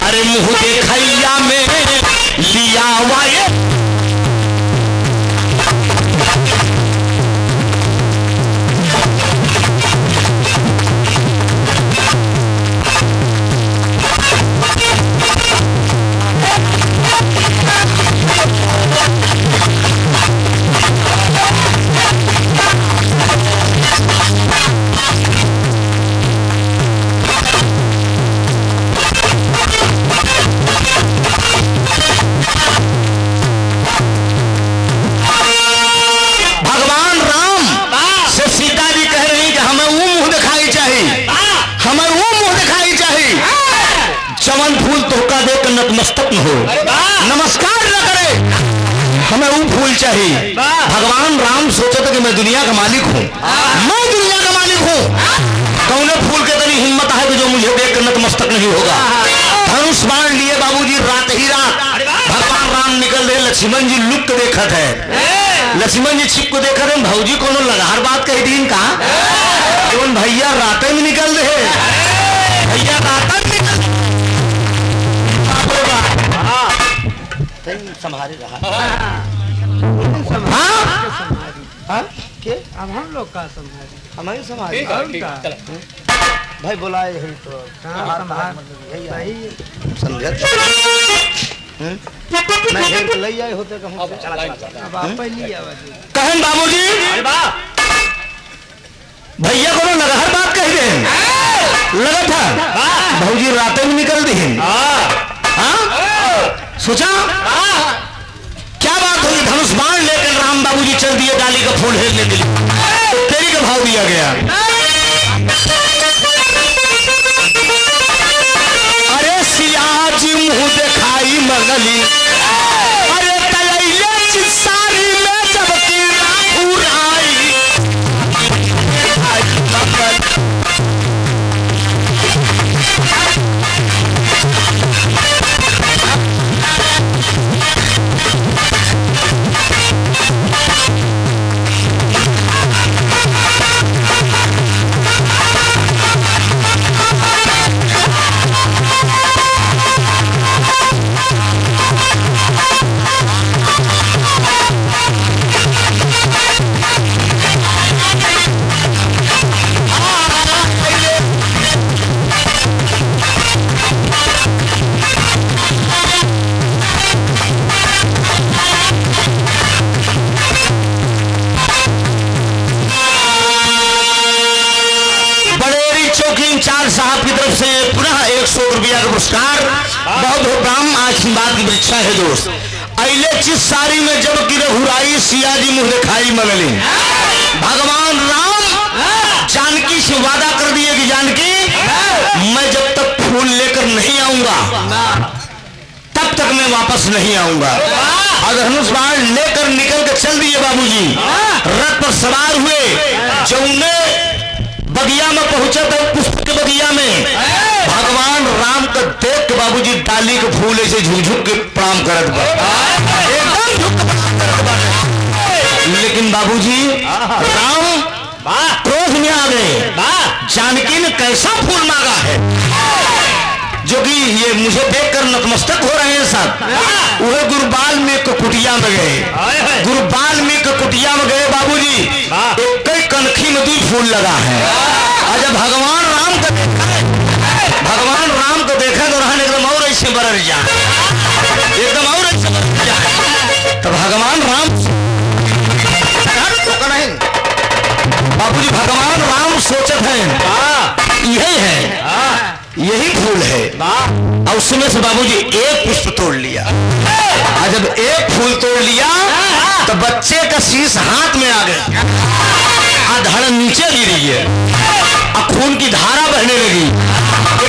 अरे मुंह देखैया में लिया वाये नतमस्तक न हो, नमस्कार न करे, हमें वो फूल चाहिए। भगवान राम सोचा था कि मैं दुनिया का मालिक हूँ, मैं दुनिया का मालिक हूँ। कौन फूल के तनी हिम्मत है कि जो मुझे देख कर नतमस्तक नहीं होगा। धनुष बाण लिए बाबूजी रात ही रात भगवान राम निकल रहे। लक्ष्मण जी लुप्त देखत है, लक्ष्मण जी छिप को देखा रहे। भाऊजी कोनो लगार बात कही दीन का कौन भैया रात में निकल रहे, भैया रात में निकल संभाले रहा।
के अब हम लोग का संभाले, हमारी संभाले भाई बुलाए है तो समझे मैं घेर ले आए होते कहूं अब आप पहली आवाज
कहन बाबूजी भैया को लगार बात कह दे लगा था भाऊजी रातें में निकल दी। सोचा क्या बात होगी। धनुष बाण लेकर राम बाबूजी चल दिए डाली का फूल हेरने के लिए। तो तेरी का भाव दिया गया। अरे सियाज मुंह दिखाई मगली, अरे तलैले सारी में जबकि राखुराई साहब की तरफ से पुनः 100 रुपया का पुरस्कार। बहुत राम आशीर्वाद की वृक्षा है दोस्त। अले चिस सारी में जब की रघुराई सियाजी मुंह दिखाई मगली। भगवान राम जानकी से वादा कर दिए कि जानकी मैं जब तक फूल लेकर नहीं आऊंगा तब तक मैं वापस नहीं आऊंगा। और धनुष बाण लेकर निकल कर चल दिए बाबूजी। रथ पर सवार हुए, जौने बगिया में पहुंचा था पुष्प के बगिया में भगवान राम को देख के बाबूजी डाली के फूल ऐसे झुक के प्रणाम करत बा, एकदम झुक के प्रणाम करत बा। लेकिन बाबूजी राम क्रोध में आ गए। जानकी ने कैसा फूल मांगा है जो कि ये मुझे देखकर नतमस्तक हो रहे हैं सब। वह गुरुबाल में कुटिया में गए, गुरुबाल में कुटिया में गए बाबूजी। एक कई कनखी में 2 फूल लगा है। और जब भगवान राम को देखा, भगवान राम को देखा तो रहने एकदम और ऐसे बरर जा, एकदम और ऐसे बरर जा। तो भगवान राम बाबूजी भगवान राम सोचत है यही है, यही फूल है। और उसमें से बाबूजी एक पुष्प तोड़ लिया। और जब एक फूल तोड़ लिया तो बच्चे का शीश हाथ में आ गया, धड़ नीचे गिरी है और खून की धारा बहने लगी।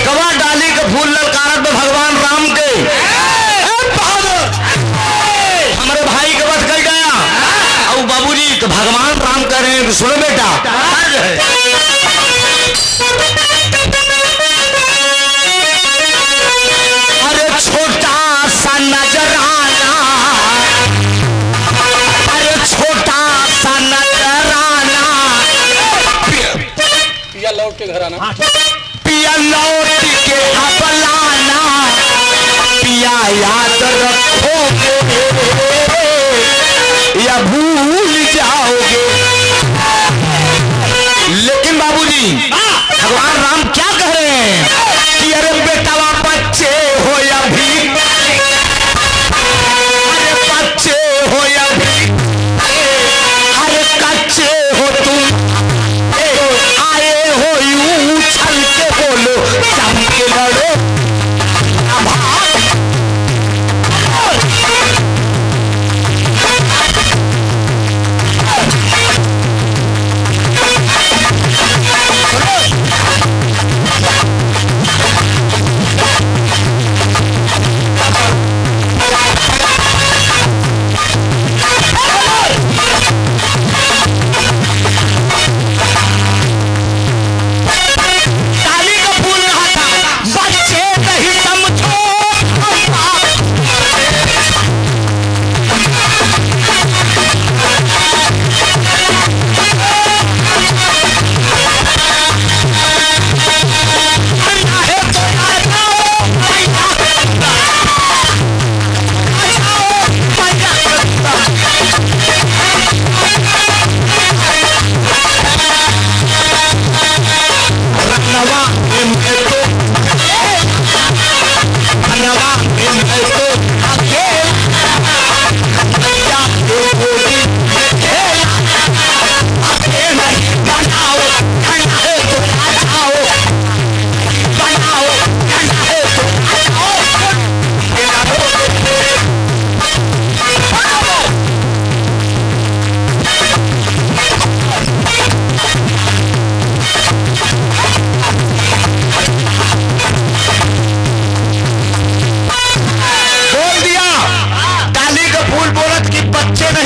कवा डाली का फूल ललकारत में भगवान राम के हमारे भाई का वध कर गया। और बाबूजी तो भगवान राम कह रहे हैं सुनो बेटा, अरे छोटा सा नजराना, अरे छोटा सा नजराना,
पिया लौट के घर आना,
या लौट के अब लाना पिया याद रखोगे या भूल जाओगे। लेकिन बाबूजी भगवान राम क्या कह रहे हैं कि अरे बेटा बच्चे हो या भी, अरे बच्चे हो या भी, अरे कच्चे हो तुम, आए हो यूं उछल के बोलो जम के लड़ो।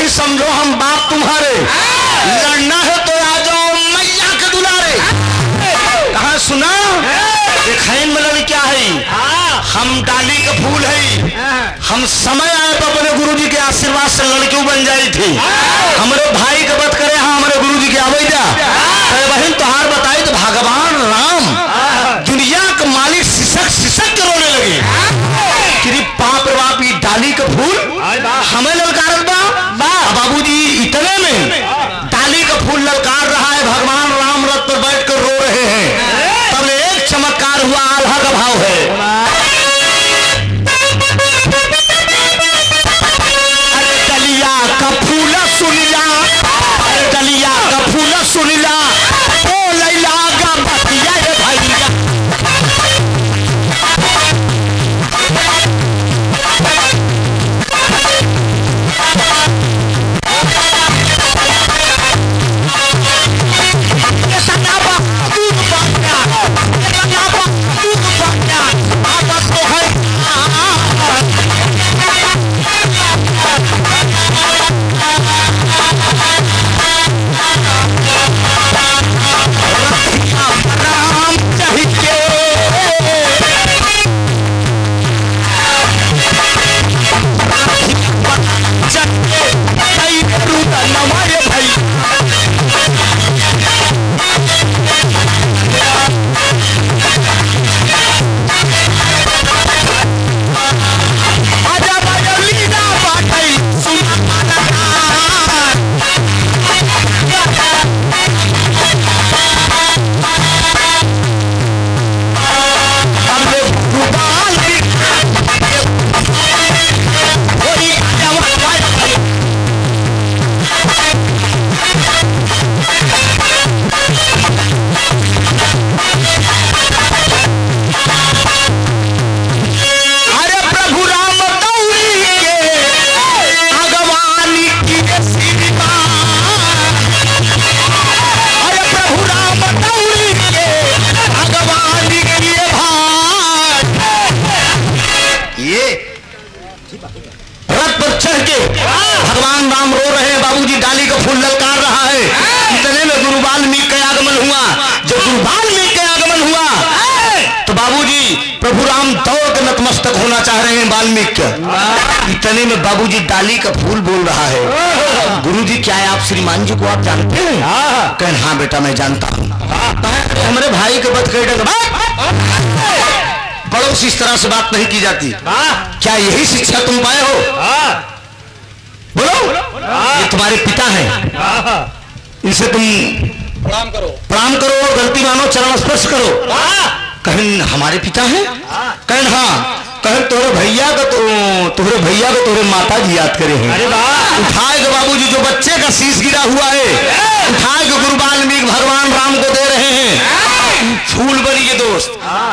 समझो हम बाप तुम्हारे, लड़ना है तो आ जाओ मैया के दुलारे। कहा सुना देखैन में लड़ी क्या है, हम डाली का फूल है, हम समय आए तो अपने गुरुजी के आशीर्वाद से लड़की बन जाई थी। हमारे भाई के बात करे हाँ हमारे गुरुजी के आवे जा बहन तोहार बताई तो भगवान राम दुनिया का मालिक सिसक सिसक के रोने लगे कि बाप रे बाप ये डाली का फूल हमें ललकारत बा। बाबूजी इतने में डाली का फूल ललकार रहा है, भगवान राम रथ पर बैठ कर रो रहे हैं। तब एक चमत्कार हुआ, आल्हा का भाव है। अरे डलिया का फूल सुनिला, अरे डलिया का फूल सुनिला, ओ लैला का बतिया रे भैया। रथ पर चढ़ के भगवान राम रो रहे हैं, बाबूजी डाली का फूल ललकार रहा है। इतने में गुरु वाल्मीकि का आगमन हुआ। जब गुरु वाल्मीकि का आगमन हुआ तो बाबूजी प्रभु राम दौड़ के नतमस्तक होना चाह रहे हैं वाल्मीकि। इतने में बाबूजी डाली का फूल बोल रहा है, गुरुजी क्या है आप श्रीमान जी को आप जानते हैं? कहें हाँ बेटा मैं जानता हूँ। हमारे भाई के बत कह पड़ोस इस तरह से बात नहीं की जाती। क्या यही शिक्षा तुम पाए हो? बोलो। ये तुम्हारे पिता हैं, इनसे तुम प्रणाम करो और गलती मानो, चरण स्पर्श करो। कहें हमारे पिता हैं? कहें हाँ। कहें तोरे भैया को तोरे माता जी याद करे हैं। उठाए के बाबूजी जो बच्चे का शीश गिरा हुआ है, उठाए के गुरु वाल्मीकि भगवान राम को दे रहे हैं। फूल बनी के दोस्त,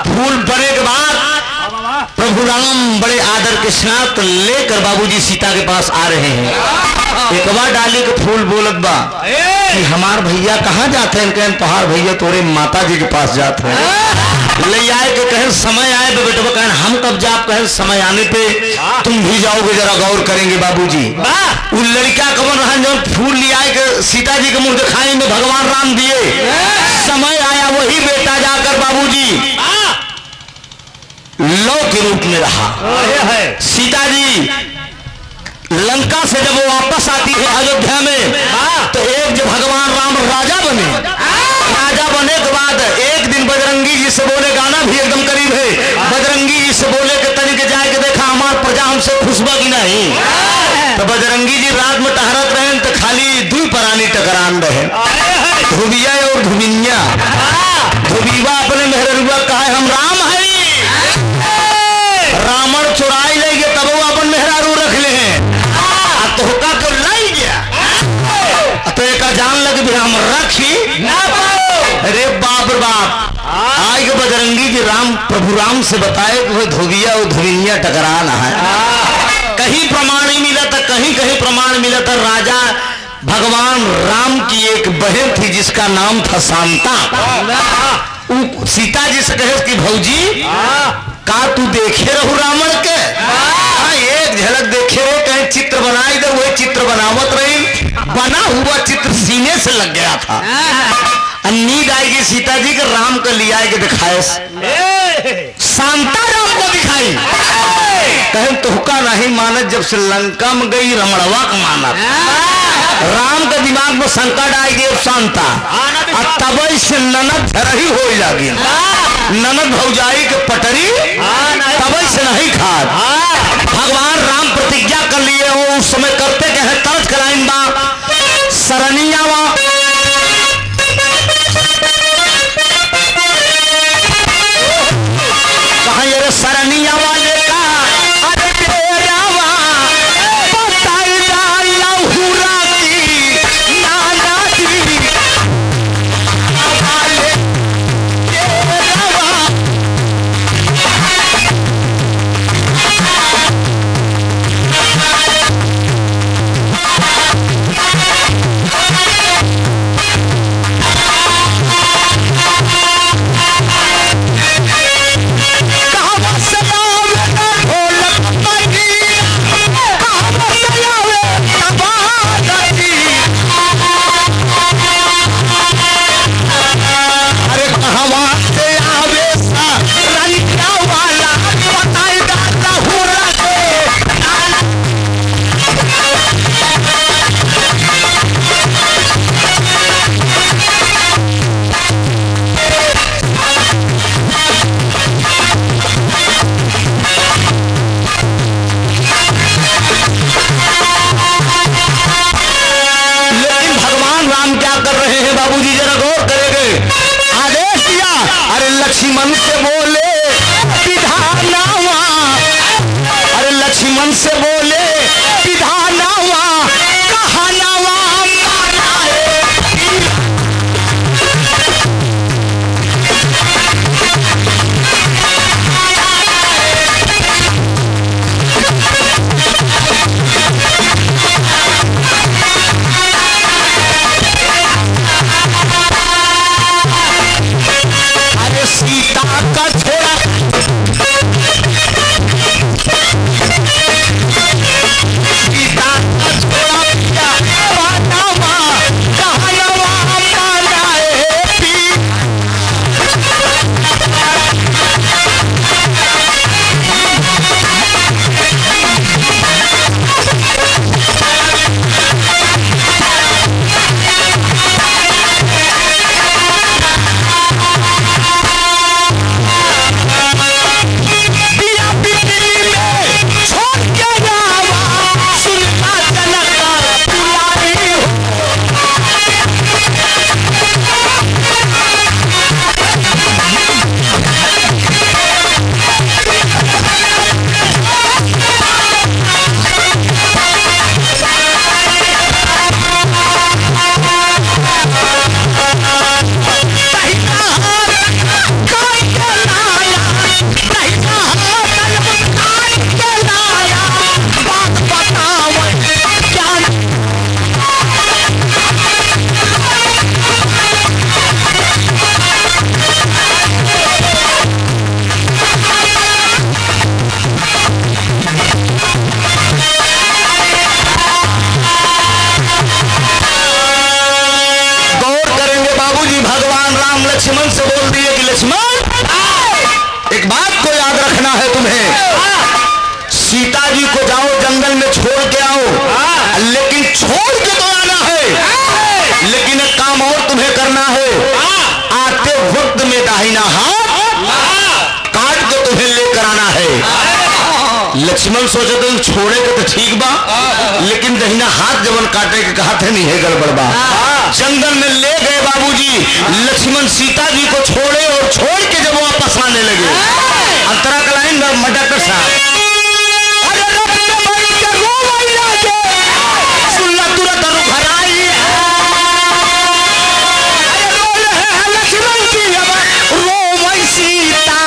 फूल बने के बाद प्रभु राम बड़े आदर के साथ लेकर बाबूजी सीता के पास आ रहे हैं। एक बार डाली के फूल बोलत बा कि हमार भैया कहाँ जाते हैं? कहें तोहार भैया तोरे माता जी के पास जाते हैं। ले आए के कहें समय आए तो बेटा कहें हम कब जाप? कहें समय आने पे तुम भी जाओगे, जरा गौर करेंगे बाबूजी। वो लड़का कवन रहा जो फूल ले आए के सीता जी के मुंह दिखाई में भगवान राम दिए। समय आया वही बेटा जाकर बाबूजी लौ के रूप में रहा। सीता जी लंका से जब वो वापस आती है अयोध्या में, तो एक जब भगवान राम राजा बने, राजा बने के बाद एक दिन बजरंगी जी से बोले, गाना भी एकदम करीब है, बजरंगी जी से बोले कि तनिक जाए के देखा हमार प्रजा हमसे खुशबा की नहीं। तो बजरंगी जी रात में टहरत रहे तो खाली दुई प्राणी टकरान रहे, धुबिया और धुबिया। धुबीवा अपने मेहरुआ कहा हम राम है, रावण चुराई ले गए तब वो अपन मेहरारू रख ले हैं, तोहका तो लाई गया तो एक जान लग भी हम रखी ना पाओ। अरे बाप रे बाप, आज के बजरंगी जी राम प्रभु राम से बताए कि वो धोबिया और धुबिया टकराना है। कहीं प्रमाण नहीं मिला था, कहीं कहीं प्रमाण मिला था। राजा भगवान राम की एक बहन थी जिसका नाम था शांता। सीता जी से कहे कि भौजी का तू देखे रहू रावण के? एक झलक देखे रहे, कहीं चित्र बनाई दे, वही चित्र बनावत रही, बना हुआ चित्र सीने से लग गया था। नींद आएगी सीता जी के राम को लिया के दिखाए, शांता राम को दिखाई। कहें तुहका नहीं मानत, जब श्रीलंका में गई रमणवा का मानत। राम के दिमाग में शंका डाल गई शांता, तब से ननद रही हो लगी, ननद भौजाई के पटरी तब से नहीं खाद। भगवान राम प्रतिज्ञा कर लिए हो, उस समय करते के है तर्ज कराइन बा सरनिया वा कहा ये सरनिया वाले का अरे तेरावा बताई डाला हुरा की नाना की वाले तेरावा। दाहिना हाथ काट के तुम्हें लेकर आना है। लक्ष्मण सोचे तो छोड़े के तो ठीक बा, लेकिन दहिना हाथ जवन काटे के कहा थे नहीं है गड़बड़ बा। जंगल में ले गए बाबूजी, लक्ष्मण सीता जी को छोड़े और छोड़ के जब वापस आने लगे, अंतरा का लाइन डॉक्टर साहब सुनना तुरंत रुखराई लक्ष्मण की रोमई सीता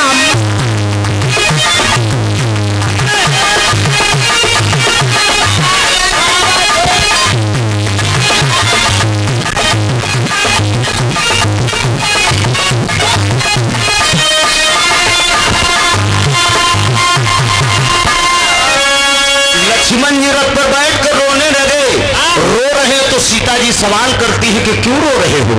लक्ष्मण जी रथ पर बैठ कर रोने लगे। रो रहे तो सीता जी सवाल करती है कि क्यों रो रहे हो,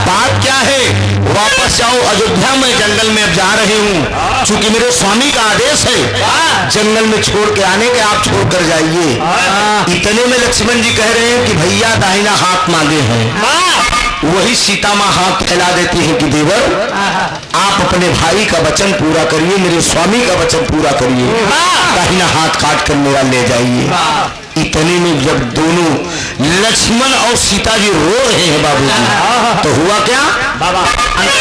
बात क्या है? वापस जाओ अयोध्या में, जंगल में अब जा रही हूँ, चूंकि मेरे स्वामी का आदेश है जंगल में छोड़ के आने के, आप छोड़ कर जाइए। इतने में लक्ष्मण जी कह रहे हैं कि भैया दाहिना हाथ मांगे हैं। वही सीता माँ हाथ फैला देती है कि देवर आप अपने भाई का वचन पूरा करिए, मेरे स्वामी का वचन पूरा करिए, दाहिना हाथ काट कर मेरा ले जाइए। इतने में जब दोनों लक्ष्मण और सीता जी रो रहे हैं बाबूजी, तो हुआ क्या बाबा? अरे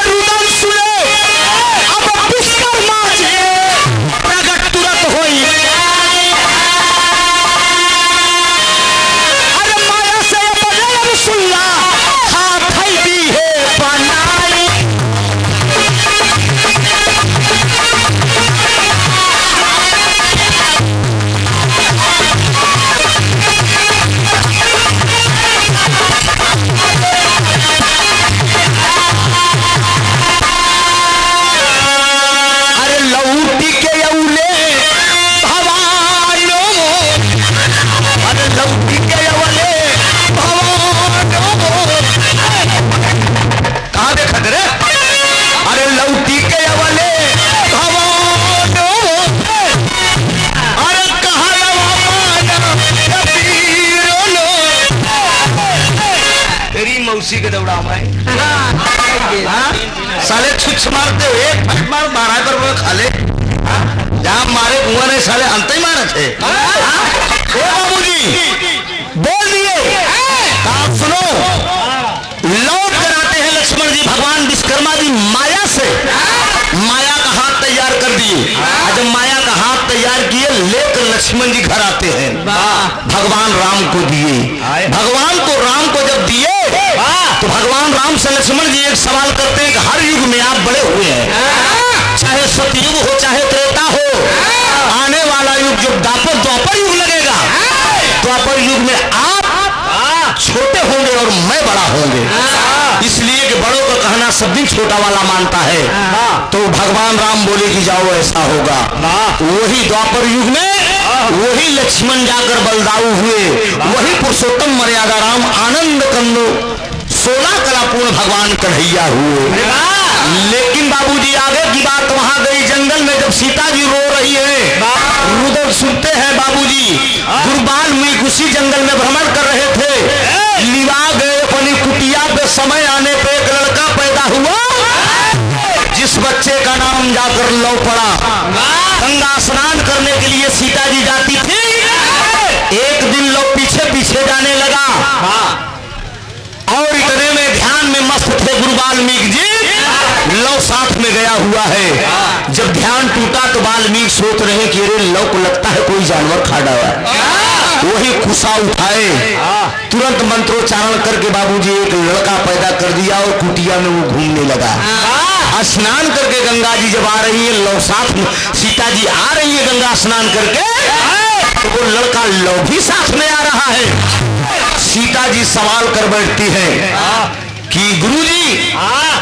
रुदन सुने, अब पुष्कर माचे प्रगट तुरंत होई। अरे माया से बदल सुनला हाथ दी है बनाई। उसी के दौड़ा मैं साले छुच्छ मारते एक फट मार मारा पर खाले जहां मारे कुआं ने साले अंत ही मारे थे। बाबूजी बोल दिए, आप सुनो, लौट कर आते हैं लक्ष्मण जी, भगवान विश्वकर्मा जी माया से माया का हाथ तैयार कर दिए। जब माया का हाथ तैयार किए लेकर लक्ष्मण जी घर आते हैं, भगवान राम को दिए। भगवान को राम को जब दिए तो भगवान राम से लक्ष्मण जी एक सवाल करते हैं कि हर युग में आप बड़े हुए हैं, चाहे सतयुग हो चाहे त्रेता हो, आने वाला युग जब द्वापर युग लगेगा, द्वापर युग में आप छोटे होंगे और मैं बड़ा होंगे, इसलिए कि बड़ों का कहना सब दिन छोटा वाला मानता है। तो भगवान राम बोले कि जाओ ऐसा होगा। वही द्वापर युग में वही लक्ष्मण जाकर बलदाऊ हुए, वही पुरुषोत्तम मर्यादा राम आनंद कंदो 16 कलापूर्ण भगवान कन्हैया हुए। लेकिन बाबूजी आगे की बात वहां गई, जंगल में जब सीता जी रो रही है, रुदन सुनते हैं बाबूजी, गुरबाल में उसी जंगल में भ्रमण कर रहे थे, लिवा गए अपनी कुटिया पे, समय आने पे एक लड़का पैदा हुआ जिस बच्चे का नाम जाकर लौ पड़ा। गंगा स्नान करने के लिए सीता जी जाती थी, एक दिन लोग पीछे पीछे जाने लगा और इतने में ध्यान में मस्त थे गुरु वाल्मीकि जी, लौ साथ में गया हुआ है। जब ध्यान टूटा तो वाल्मीकि सोच रहे कि अरे लौ को लगता है कोई जानवर खा डाला। वही कुशा उठाए, तुरंत मंत्रोच्चारण करके बाबूजी एक लड़का पैदा कर दिया और कुटिया में वो घूमने लगा। स्नान करके गंगा जी जब आ रही है, लौ साथ में सीता जी आ रही है गंगा स्नान करके, तो वो लड़का लौ भी साथ में आ रहा है। सीता जी सवाल कर बैठती है कि गुरुजी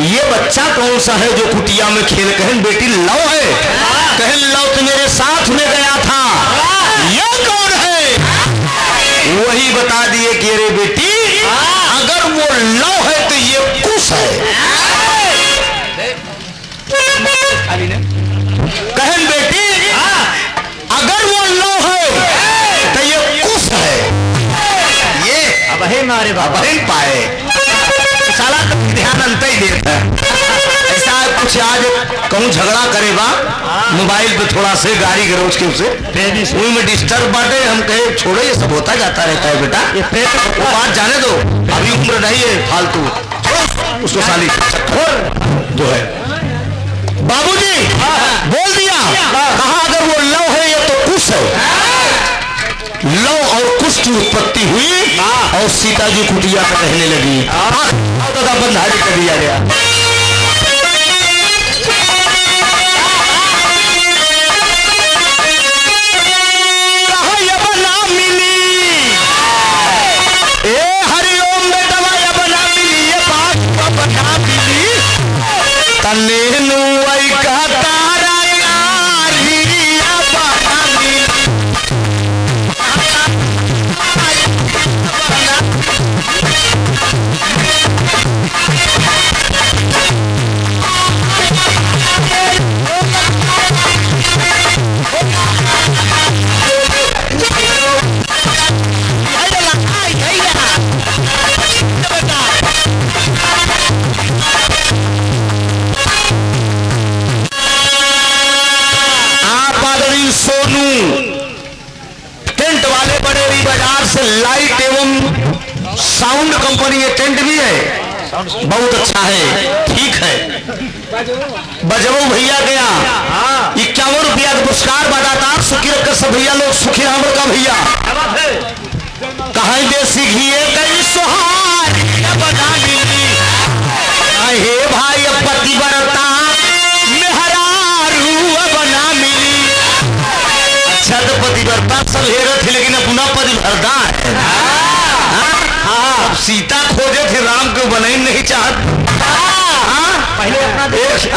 ये बच्चा कौन सा है जो कुटिया में खेल? कहें बेटी लौ है। कहें लौ तो मेरे साथ में गया था, ये कौन है? वही बता दिए कि अरे बेटी अगर वो लौ है तो ये कुश है। कहें बेटी अगर वो लौ है तो ये कुश
अहे मारे बाबा
बहन पाए साला ध्यान अंत ही देता है। ऐसा कुछ आज कहूँ झगड़ा करे बा मोबाइल पे थोड़ा से गाड़ी गरोज के उसे वही में डिस्टर्ब बाटे। हम कहे छोड़ो ये सब होता जाता रहता है बेटा, वो बात जाने दो, अभी उम्र नहीं है फालतू, उसको साली जो है। बाबूजी बोल दिया, कहा अगर वो लव है ये तो कुश है। लव और कुश की उत्पत्ति हुई और सीता जी कुटिया में रहने लगी। दादा बंधारी कर दिया गया। लाइट एवं साउंड कंपनी ये टेंट भी है, बहुत अच्छा है, ठीक है। बजबो भैया गया 51 रुपया का पुरस्कार बादाता सुखी रख सब भैया लोग सुखी राम का भैया कहा देसी घिए कई सोहार बना मिली हे भाई पति बरता मेहरारू बना मिली। अच्छा तो पति बरता सब हेरो थे लेकिन अपना पति भरदा है। सीता खोजे थे राम को बनाई नहीं चाहत। पहले अपना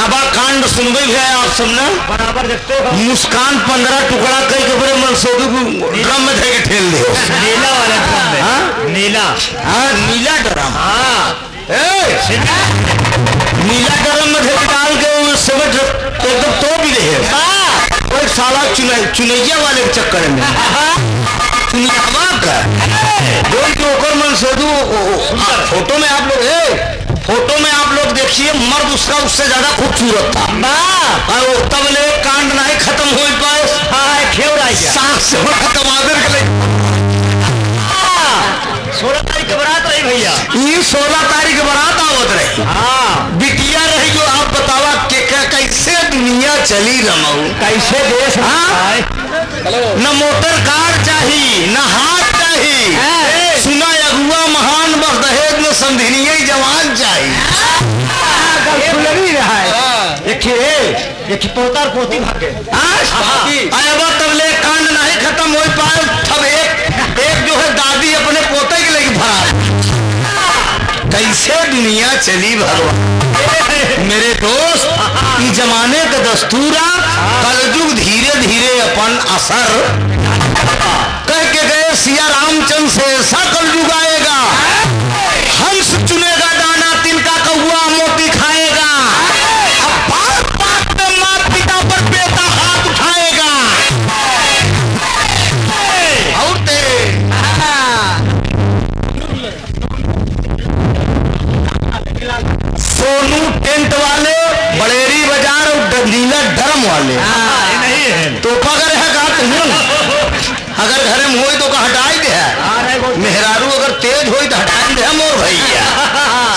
अब कांड सुनबे भी है आप सबने बराबर देखते हो। मुस्कान 15 टुकड़ा कई के बड़े मनसोदू को ड्रम में धके ठेल दे नीला वाला ड्रम में। नीला नीला ड्रम नीला ड्रम में धके डाल के सिमट एकदम तो भी रहे और साला चुनैया वाले के चक्कर में चुनियावा का बोल के ओकर मनसोदू फोटो में आप लोग फोटो में आप लोग देखिए मर्द उसका उससे ज्यादा खूबसूरत था। वो तब ले कांड नहीं खत्म हो पाए सांस से खत्म आदर के लिए 16 तारीख के बारात रही भैया, ये 16 तारीख के बारात आवत रही। बिटिया रही जो आप बतावा के कैसे दुनिया चली रमाऊ कैसे देश। न मोटर कार चाहिए न हाथ चाहिए, सुना अगुआ महान बस दहेज में संधिनिया जवान चाहिए। पोता पोती भागे तबले कांड नहीं खत्म हो पाए तब एक जो है दादी अपने पोते के लेके भरा। कैसे दुनिया चली भगवान मेरे दोस्त, इस जमाने का दस्तूरा कलयुग धीरे धीरे अपन असर कह के गए सिया रामचंद्र से ऐसा कलयुग आएगा, हंस चुनेगा दाना तिनका कौआ मोती खाएगा, अब बात बात में माँ पिता पर बेटा हाथ उठाएगा। और सोनू टेंट वाले बड़ेरी बाजार और नीला ड्रम वाले तो पगर है अगर घर में हो तो हटाई दे मेहरारू अगर तेज हो तो हटाई दे मोर भैया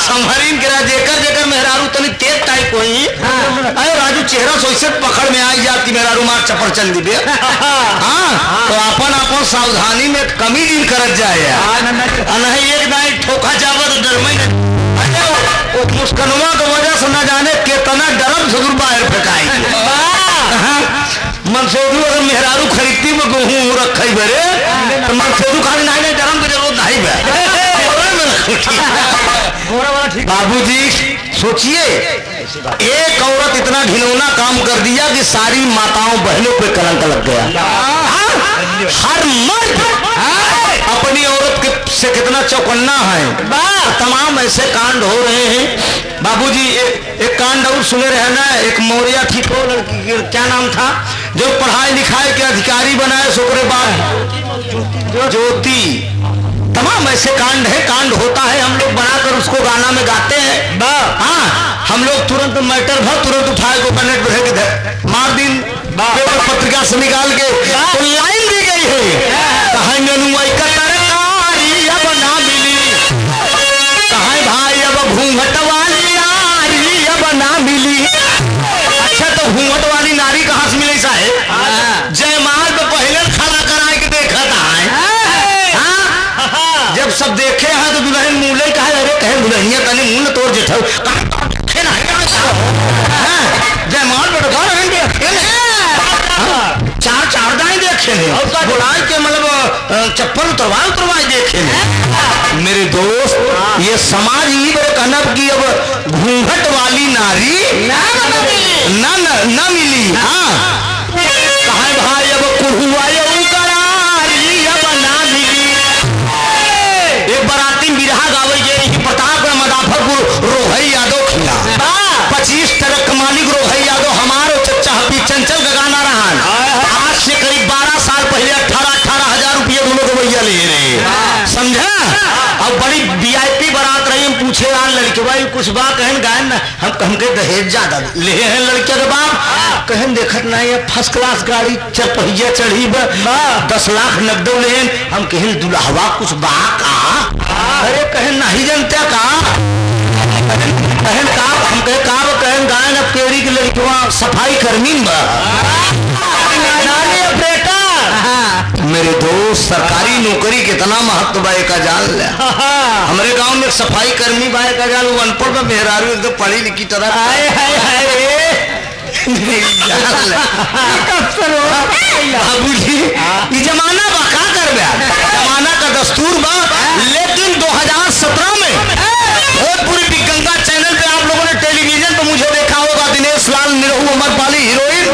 संभरीन करा जेकर जेकर मेहरारू तनी तेज टाइप होई अरे राजू चेहरा सोइसे पकड़ में आई जाती मेहरारू मार चपर चल दी बे। तो अपन अपन सावधानी में कमी दिन करत जाए नहीं एक नाई ठोका जावत डर में वो मुस्कनुमा की वजह से न जाने कितना डरम जरूर बाहर फेंकाई। मनसोदू अगर मेहरारू खरीदती में गेहूं रखी बरे तो मनसोदू खाली नहीं डरम की जरूरत नहीं है। बाबूजी सोचिए एक औरत इतना घिनौना काम कर दिया कि सारी माताओं बहनों पे कलंक लग गया। हर मर्द अपनी औरत से कितना चौकन्ना है। तमाम ऐसे कांड हो रहे हैं बाबूजी। एक कांड और सुने रहे ना, एक मौर्या थी तो लड़की क्या नाम था जो पढ़ाई लिखाई के अधिकारी बनाए सोकरे बाद ज्योति तमाम ऐसे कांड है, कांड होता है, हम लोग बनाकर उसको गाना में गाते हैं। हाँ, हम लोग तुरंत मैटर भर तुरंत उठाए को नेट पर मार दिन पेपर पत्रिका से निकाल के तो लाइन दी गई है, कहा ननुआई का तरकारी अब ना मिली, कहा भाई अब घूंघट वाली नारी अब ना मिली। अच्छा तो घूंघट वाली नारी कहाँ से मिली साहेब? जयमाल में पहले खड़ा कराए के देखा था। जब सब देखे हैं तो दुल्हन मूल्य कहा, अरे कहे दुल्हनिया कने मुंह तोड़ जेठा देखे ना जयमाल बटका रहेंगे अकेले, चार चार दाएं देखे हैं, बुलाए के मतलब चप्पल उतरवाए देखे हैं। मेरे दोस्त, ये समाज ही कहना कि अब घूंघट वाली नारी ना मिली। हाँ, कहा भाई अब कुहुआ करारी अब ना मिली। एक बराती बिरहा गावे ये प्रतापगढ़ मदाफरपुर रोहई यादव खिला 25 टरक मालिक रोहई यादव हमारे चच्चा हपी चंचल का गाना रहा। आज से करीब 12 साल पहले 18 हजार रुपये दोनों को भैया ले रहे, समझा? अब बड़ी वीआईपी बारात रही, हम पूछे यार लड़के भाई कुछ बा, कहन गायन हम कहे दहेज ज्यादा ले हैं लड़के के बाप, कहन देखत नहीं है फर्स्ट क्लास गाड़ी चरपहिया चढ़ी 10 लाख नकदो ले, हम कहें दुल्हवा कुछ बा का? अरे कहन नहीं जानते का? कहन का हम कहे का कहन गायन अब केरी की लड़कियां सफाई कर्मी ऑपरेटर। मेरे दोस्त, सरकारी नौकरी कितना महत्व बाए का जान ले। हमारे गांव में सफाई कर्मी बाए का जान, वो अनपढ़ में मेहरारू एकदम पढ़ी लिखी तरह बाबू जी ये जमाना बा का कर जमाना का दस्तूर बा। लेकिन 2017 में भोजपुरी गंगा चैनल पे आप लोगों ने टेलीविजन पे मुझे देखा होगा, दिनेश लाल निरहू अमरपाली हीरोइन,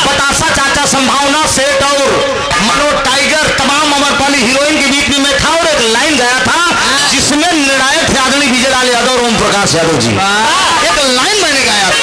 बतासा चाचा संभावना सेठ और मनोज टाइगर तमाम अमरपाली हीरोइन के बीच में मैं था और एक लाइन गया था जिसमें निर्णायक थे आदरणीय विजय लाल यादव और ओम प्रकाश यादव जी। एक लाइन मैंने गाया था,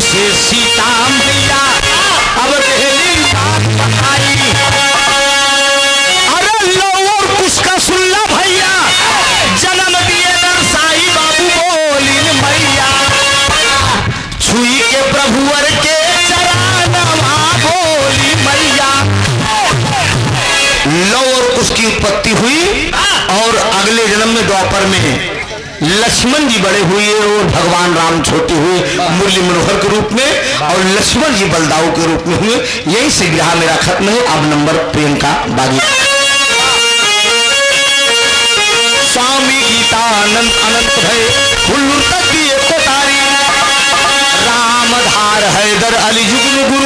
से सीता मैया अब अरे लो और कुछ का सुनला भैया, जन्म दिए नरसाई बाबू बोलिन मैया, छुई के प्रभुवर के चरणवा बोली मैया। लो और कुछ की उत्पत्ति हुई और अगले जन्म में द्वापर में लक्ष्मण जी बड़े हुए और भगवान राम छोटे हुए मुरली मनोहर के रूप में, और लक्ष्मण जी बलदाऊ के रूप में हुए। यही से विवाह मेरा खत्म है। अब नंबर प्रेम का बागी। स्वामी गीतानंद अनंत भय हुल्लुर तक की एक तारी, रामधार हैदर अली जुगनू